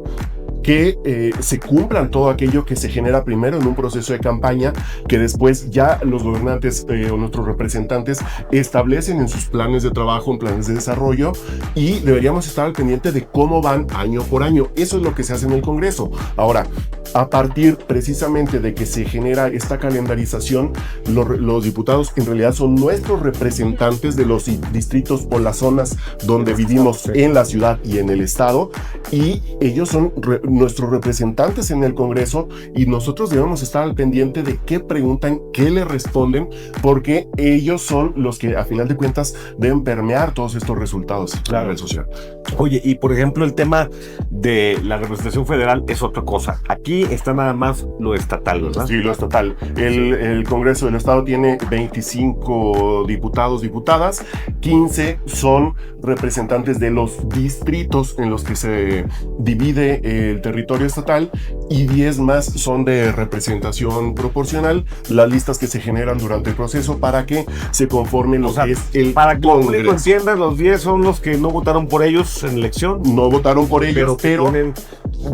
que se cumplan todo aquello que se genera primero en un proceso de campaña, que después ya los gobernantes o nuestros representantes establecen en sus planes de trabajo, en planes de desarrollo, y deberíamos estar al pendiente de cómo van año por año. Eso es lo que se hace en el Congreso. Ahora, a partir precisamente de que se genera esta calendarización, los diputados en realidad son nuestros representantes de los distritos o las zonas donde vivimos en la ciudad y en el estado, y ellos son nuestros representantes en el Congreso, y nosotros debemos estar al pendiente de qué preguntan, qué le responden, porque ellos son los que a final de cuentas deben permear todos estos resultados a nivel social. Oye, y por ejemplo el tema de la representación federal es otra cosa. Aquí está nada más lo estatal, ¿verdad? Sí, lo estatal. El Congreso del Estado tiene 25 diputados, diputadas, 15 son representantes de los distritos en los que se divide el territorio estatal, y 10 más son de representación proporcional, las listas que se generan durante el proceso para que se conformen lo que es el para que Congreso. Entiendan, los 10 son los que no votaron por ellos en elección. No votaron por ellos, pero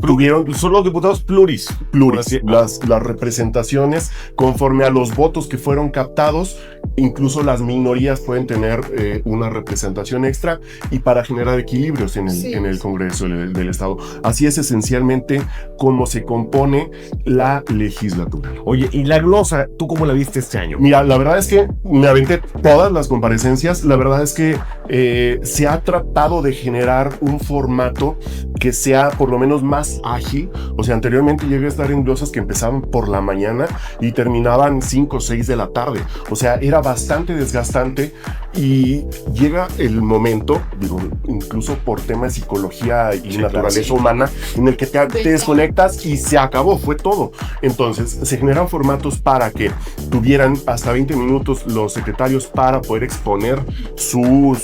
tuvieron, son los diputados pluris. Las representaciones conforme a los votos que fueron captados. Incluso las minorías pueden tener una representación extra, y para generar equilibrios en el Congreso del Estado. Así es esencialmente cómo se compone la legislatura. Oye, ¿y la glosa, tú cómo la viste este año? Mira, la verdad es que me aventé todas las comparecencias. La verdad es que se ha tratado de generar un formato que sea por lo menos más ágil. O sea, anteriormente llegué a estar en glosas que empezaban por la mañana y terminaban 5 o 6 de la tarde. O sea, era bastante desgastante Y llega el momento, digo, incluso por temas de psicología y naturaleza humana, en el que te desconectas y se acabó, fue todo. Entonces, se generan formatos para que tuvieran hasta 20 minutos los secretarios para poder exponer su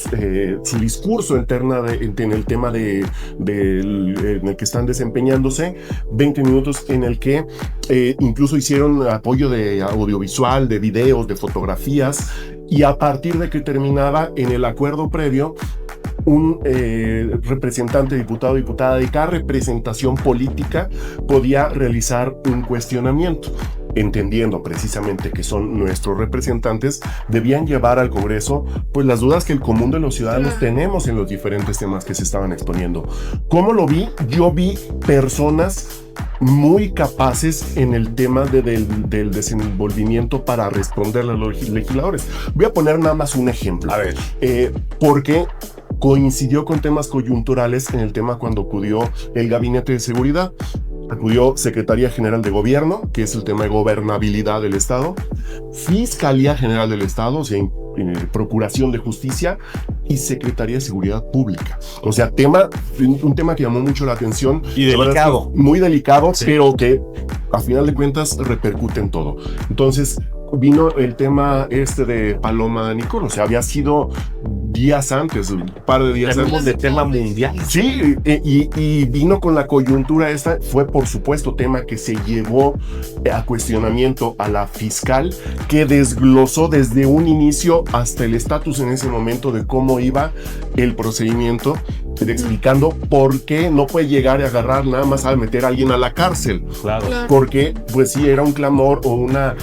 discurso en el tema en el que están desempeñándose, 20 minutos en el que incluso hicieron apoyo de audiovisual, de videos, de fotografías, y a partir de que terminaba en el acuerdo previo, un representante, diputado o diputada de cada representación política podía realizar un cuestionamiento. Entendiendo precisamente que son nuestros representantes, debían llevar al Congreso pues las dudas que el común de los ciudadanos tenemos en los diferentes temas que se estaban exponiendo. ¿Cómo lo vi? Yo vi personas muy capaces en el tema del desenvolvimiento para responderle a los legisladores. Voy a poner nada más un ejemplo. A ver. Porque coincidió con temas coyunturales en el tema cuando acudió el Gabinete de Seguridad. Acudió Secretaría General de Gobierno, que es el tema de gobernabilidad del Estado, Fiscalía General del Estado, o sea, Procuración de Justicia, y Secretaría de Seguridad Pública. O sea, un tema que llamó mucho la atención. Y delicado. Muy delicado, sí, pero que a final de cuentas repercute en todo. Entonces, vino el tema de Paloma Nicol, o sea, había sido días antes, un par de días antes. De tema mundial. Sí, y vino con la coyuntura esta, fue por supuesto tema que se llevó a cuestionamiento a la fiscal, que desglosó desde un inicio hasta el estatus en ese momento de cómo iba el procedimiento, explicando por qué no puede llegar a agarrar nada más a meter a alguien a la cárcel. Claro. Porque, pues sí, era un clamor o una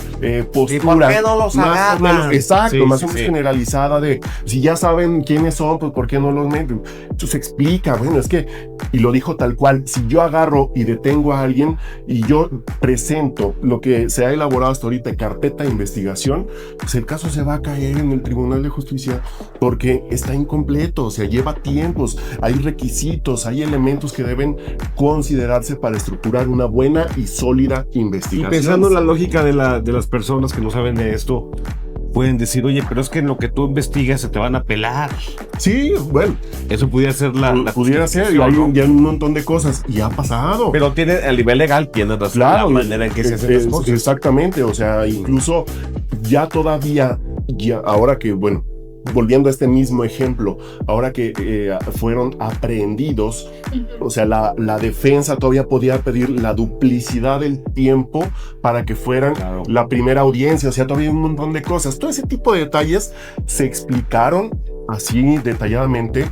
postura. ¿Y por qué no los agarran? Más o menos, exacto, sí, más o menos generalizada de, si ya saben quiénes son, pues ¿por qué no los meten? Entonces explica, bueno, es que, y lo dijo tal cual, si yo agarro y detengo a alguien y yo presento lo que se ha elaborado hasta ahorita, carpeta de investigación, pues el caso se va a caer en el Tribunal de Justicia porque está incompleto, o sea, lleva tiempos, hay requisitos, hay elementos que deben considerarse para estructurar una buena y sólida investigación. Y pensando en la lógica de las personas que no saben de esto, pueden decir, oye, pero es que en lo que tú investigas se te van a pelar. Sí, bueno. Eso pudiera ser pudiera ser, y hay un montón de cosas, y ha pasado. Pero tiene, a nivel legal, tiene razón, claro, la manera en que se hacen las cosas. Exactamente, o sea, incluso ya todavía, ahora que, bueno, volviendo a este mismo ejemplo, ahora que fueron aprehendidos, o sea, la defensa todavía podía pedir la duplicidad del tiempo para que fueran la primera audiencia, o sea, todavía hay un montón de cosas. Todo ese tipo de detalles se explicaron así detalladamente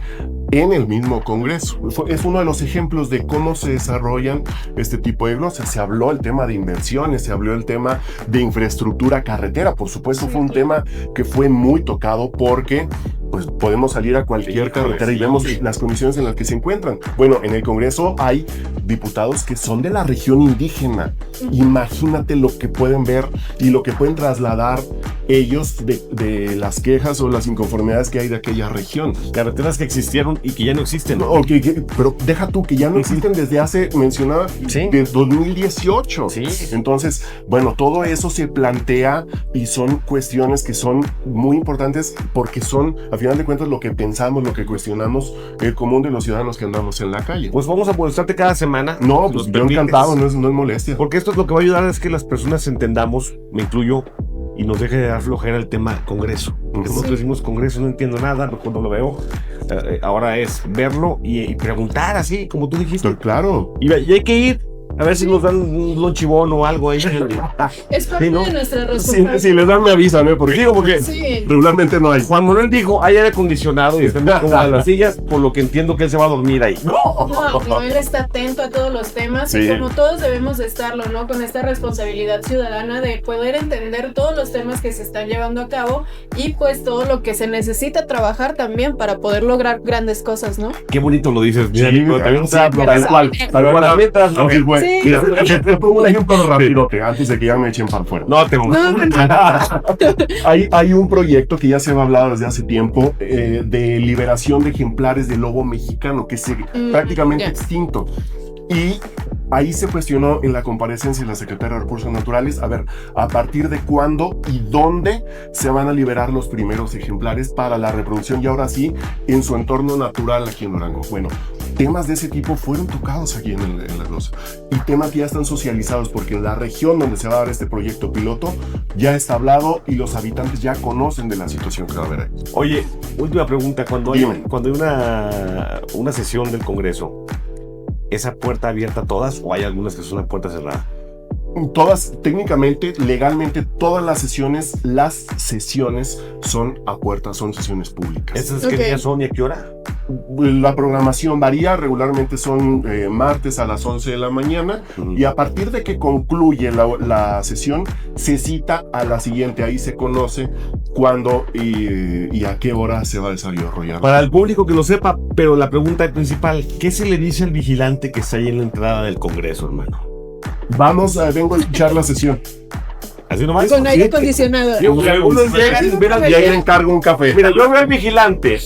en el mismo Congreso. Es uno de los ejemplos de cómo se desarrollan este tipo de glosas. Se habló el tema de inversiones, se habló el tema de infraestructura carretera. Por supuesto, fue un tema que fue muy tocado porque pues podemos salir a cualquier carretera y vemos las condiciones en las que se encuentran. Bueno, en el Congreso hay diputados que son de la región indígena. Imagínate lo que pueden ver y lo que pueden trasladar ellos de las quejas o las inconformidades que hay de aquella región. Carreteras que existieron y que ya no existen. No, pero deja tú, que ya no existen desde hace, mencionaba, de 2018. Sí. Entonces, bueno, todo eso se plantea y son cuestiones que son muy importantes porque son, a final de cuentas, lo que pensamos, lo que cuestionamos el común de los ciudadanos que andamos en la calle. Pues vamos a molestarte cada semana. No, pues yo encantado, no es molestia. Porque esto es lo que va a ayudar, es que las personas entendamos, me incluyo, y nos deje de dar flojera el tema Congreso. Porque nosotros decimos Congreso, no entiendo nada cuando lo veo. Ahora es verlo y preguntar así, como tú dijiste. Claro. Y hay que ir a ver si nos dan un lonchibón o algo ahí. Es parte de nuestra responsabilidad. Si les dan, me avisan, ¿eh? Porque regularmente no hay. Juan Manuel dijo, hay aire acondicionado y están como las sillas, por lo que entiendo que él se va a dormir ahí. No, él está atento a todos los temas y como todos debemos de estarlo, ¿no? Con esta responsabilidad ciudadana de poder entender todos los temas que se están llevando a cabo y pues todo lo que se necesita trabajar también para poder lograr grandes cosas, ¿no? Qué bonito lo dices. Sí, también tal cual. Mira, te pongo un ejemplo rapidote antes de que ya me echen para afuera. No, tengo. Hay un proyecto que ya se va a hablar desde hace tiempo de liberación de ejemplares de lobo mexicano que se prácticamente extinto. Y Ahí se cuestionó en la comparecencia de la secretaria de Recursos Naturales, a ver, a partir de cuándo y dónde se van a liberar los primeros ejemplares para la reproducción y ahora sí, en su entorno natural aquí en Durango. Bueno, temas de ese tipo fueron tocados aquí en la glosa y temas que ya están socializados porque en la región donde se va a dar este proyecto piloto ya está hablado y los habitantes ya conocen de la situación que va a haber ahí. Oye, última pregunta, cuando hay una sesión del Congreso, ¿esa puerta abierta a todas o hay algunas que son una puerta cerrada? Todas, técnicamente, legalmente, todas las sesiones son a puerta, son sesiones públicas. ¿Esas qué días son y a qué hora? La programación varía, regularmente son martes a las 11 de la mañana y a partir de que concluye la sesión se cita a la siguiente, ahí se conoce cuándo y a qué hora se va a desarrollar. Para el público que lo sepa, pero la pregunta principal, ¿qué se le dice al vigilante que está ahí en la entrada del Congreso, hermano? Vengo a escuchar la sesión. ¿Así nomás? Con aire acondicionado. Algunos llegan y ahí le encargo un café. Mira, yo veo al vigilante.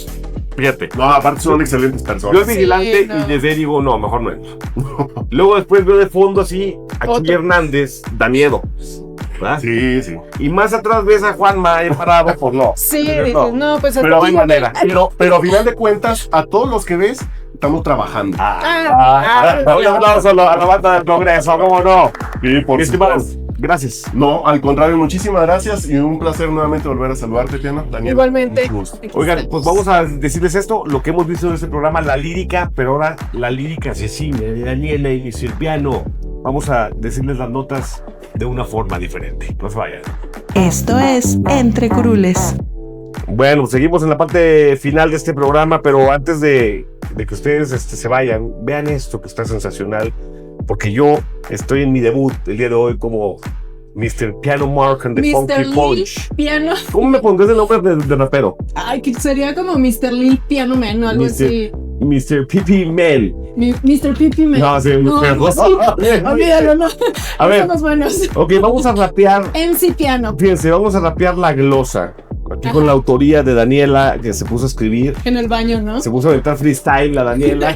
Fíjate. No, aparte son excelentes personas. Yo el vigilante y desde ahí digo, no, mejor no entro. Luego después veo de fondo así a Chuy Hernández, da miedo. ¿verdad? Sí, sí. Y más atrás ves a Juanma ahí parado, pues no. Sí, dices, no, pues pero hay manera. Pero a final de cuentas, a todos los que ves, estamos trabajando. Un aplauso a la banda del Congreso, ¿cómo no? Sí, por supuesto. Gracias. No, al contrario, muchísimas gracias y un placer nuevamente volver a saludarte, Piano. Daniel. Igualmente. Oigan, pues vamos a decirles esto, lo que hemos visto en este programa, la lírica, pero ahora la lírica asesina de Daniela y Silviano. Vamos a decirles las notas de una forma diferente. No se vayan. Esto es Entre Curules. Bueno, seguimos en la parte final de este programa, pero antes de que ustedes se vayan, vean esto que está sensacional. Porque yo estoy en mi debut el día de hoy como Mr. Piano Mark and the Funky Punch. Piano. ¿Cómo me pondrás el nombre de rapero? Ay, que sería como Mr. Lil Piano Man o algo así. Mr. Pipi Mel. Mr. Pipi Mel. No, sí, no, sí. Olvídalo, no. A ver. Somos buenos. Ok, vamos a rapear. MC Piano. Fíjense, vamos a rapear la glosa. Aquí con la autoría de Daniela, que se puso a escribir. En el baño, ¿no? Se puso a aventar freestyle la Daniela.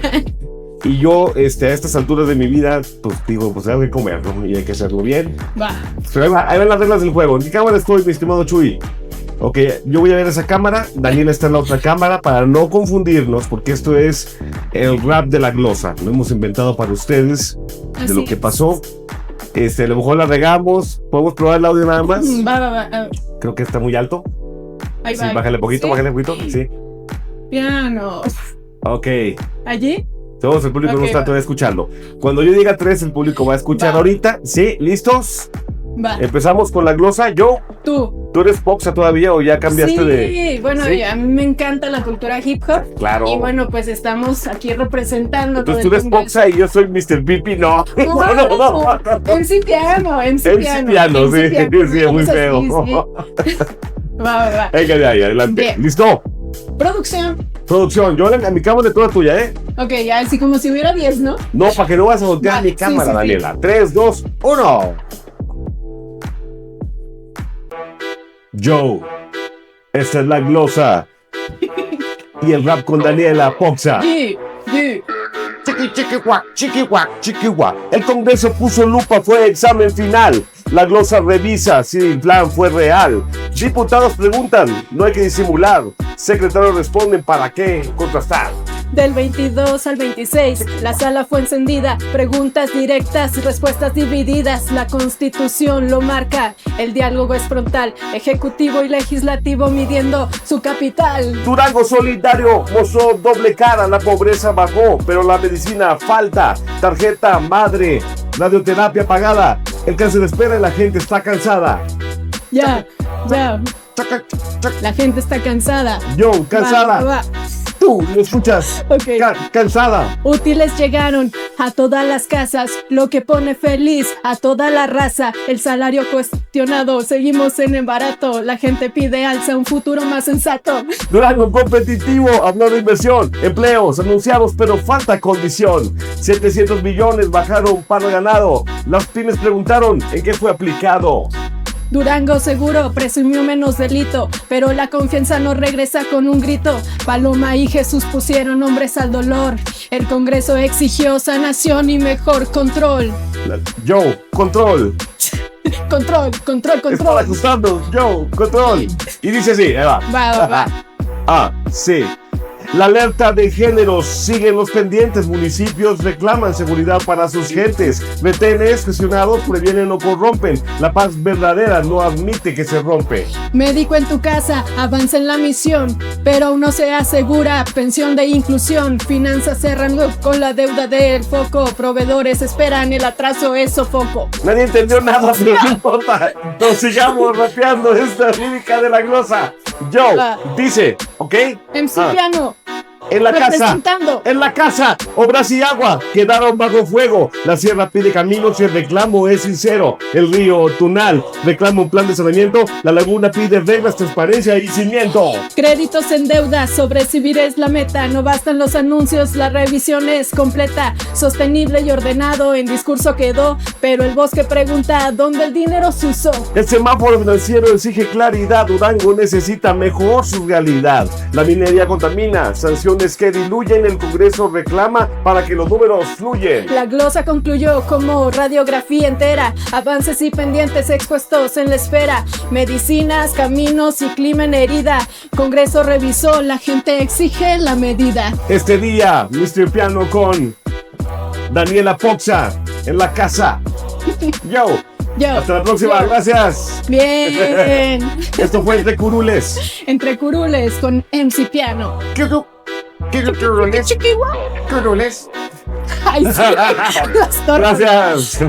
Y yo, a estas alturas de mi vida, pues digo, pues hay que comer, ¿no? Y hay que hacerlo bien. Va. Pero ahí van las reglas del juego. ¿En qué cámara estoy, mi estimado Chuy? Ok, yo voy a ver esa cámara, Daniela está en la otra cámara, para no confundirnos, porque esto es el rap de la glosa. Lo hemos inventado para ustedes, de lo que pasó. A lo mejor la regamos. ¿Podemos probar el audio nada más? Va. Creo que está muy alto. Ahí sí, va. Bájale poquito, ¿Sí? bájale poquito. Sí. Piano. Ok. ¿Allí? Todos el público no está todavía escuchando. Cuando yo diga 3, el público va a escuchar ahorita. ¿Sí? ¿Listos? Va. Empezamos con la glosa. ¿Tú eres Poxa todavía o ya cambiaste de...? Sí, bueno, ¿Sí? A mí me encanta la cultura hip hop. Claro. Y bueno, pues estamos aquí representando. Entonces tú eres Poxa y yo soy Mr. Pipi. No. No. MC Piano, MC Piano, sí, es muy feo. Sí. Va. Venga de ahí, adelante. Bien. ¿Listo? Producción, yo mi cámara es toda tuya, ¿eh? Ok, ya, así como si hubiera 10, ¿no? No, para que no vas a voltear mi cámara, sí. Daniela. 3, 2, 1. Joe, esta es la glosa. Y el rap con Daniela Poxa. Chiqui guac. El Congreso puso lupa, fue examen final. La glosa revisa si el plan fue real. Diputados preguntan, no hay que disimular. Secretarios responden, ¿para qué contrastar? Del 22 al 26, la sala fue encendida. Preguntas directas, respuestas divididas. La Constitución lo marca. El diálogo es frontal. Ejecutivo y legislativo midiendo su capital. Durango solidario mostró doble cara. La pobreza bajó, pero la medicina falta. Tarjeta madre, radioterapia pagada. El cáncer espera y la gente está cansada. Ya. La gente está cansada. Yo, cansada. Va. Tú, ¿lo escuchas? Okay. Cansada. Útiles llegaron a todas las casas, lo que pone feliz a toda la raza. El salario cuestionado, seguimos en el barato. La gente pide alza, un futuro más sensato. Durango competitivo, habló de inversión, empleos anunciados, pero falta condición. 700 millones bajaron para ganado. Las pymes preguntaron en qué fue aplicado. Durango seguro presumió menos delito, pero la confianza no regresa con un grito. Paloma y Jesús pusieron nombres al dolor. El Congreso exigió sanación y mejor control. Control. Control. Está ajustando, control. Y dice así, ahí va. Va. Sí. La alerta de géneros sigue en los pendientes. Municipios reclaman seguridad para sus gentes. Retenes gestionados previenen o corrompen. La paz verdadera no admite que se rompe. Médico en tu casa, avanza en la misión, pero aún no se asegura pensión de inclusión. Finanzas cerrando con la deuda del foco. Proveedores esperan, el atraso es sofoco. Nadie entendió nada, pero no importa. Nos sigamos rapeando esta lírica de la glosa. Dice, ¿ok? MC Piano. En la casa, obras y agua quedaron bajo fuego. La sierra pide caminos y el reclamo es sincero. El río Tunal reclama un plan de saneamiento. La laguna pide reglas, transparencia y cimiento. Créditos en deuda, sobreexhibir es la meta. No bastan los anuncios, la revisión es completa. Sostenible y ordenado, en discurso quedó. Pero el bosque pregunta, ¿dónde el dinero se usó? El semáforo financiero exige claridad. Durango necesita mejor su realidad. La minería contamina, sanciones que diluyen. El Congreso reclama para que los números fluyen. La glosa concluyó como radiografía entera. Avances y pendientes expuestos en la esfera. Medicinas, caminos y clima en herida. Congreso revisó, la gente exige la medida. Este día, Mr. Piano con Daniela Poxa en la casa. Hasta la próxima, gracias. Bien. Esto fue Entre Curules. Entre Curules con MC Piano. Curules. Ay, sí. Las tortas. Gracias.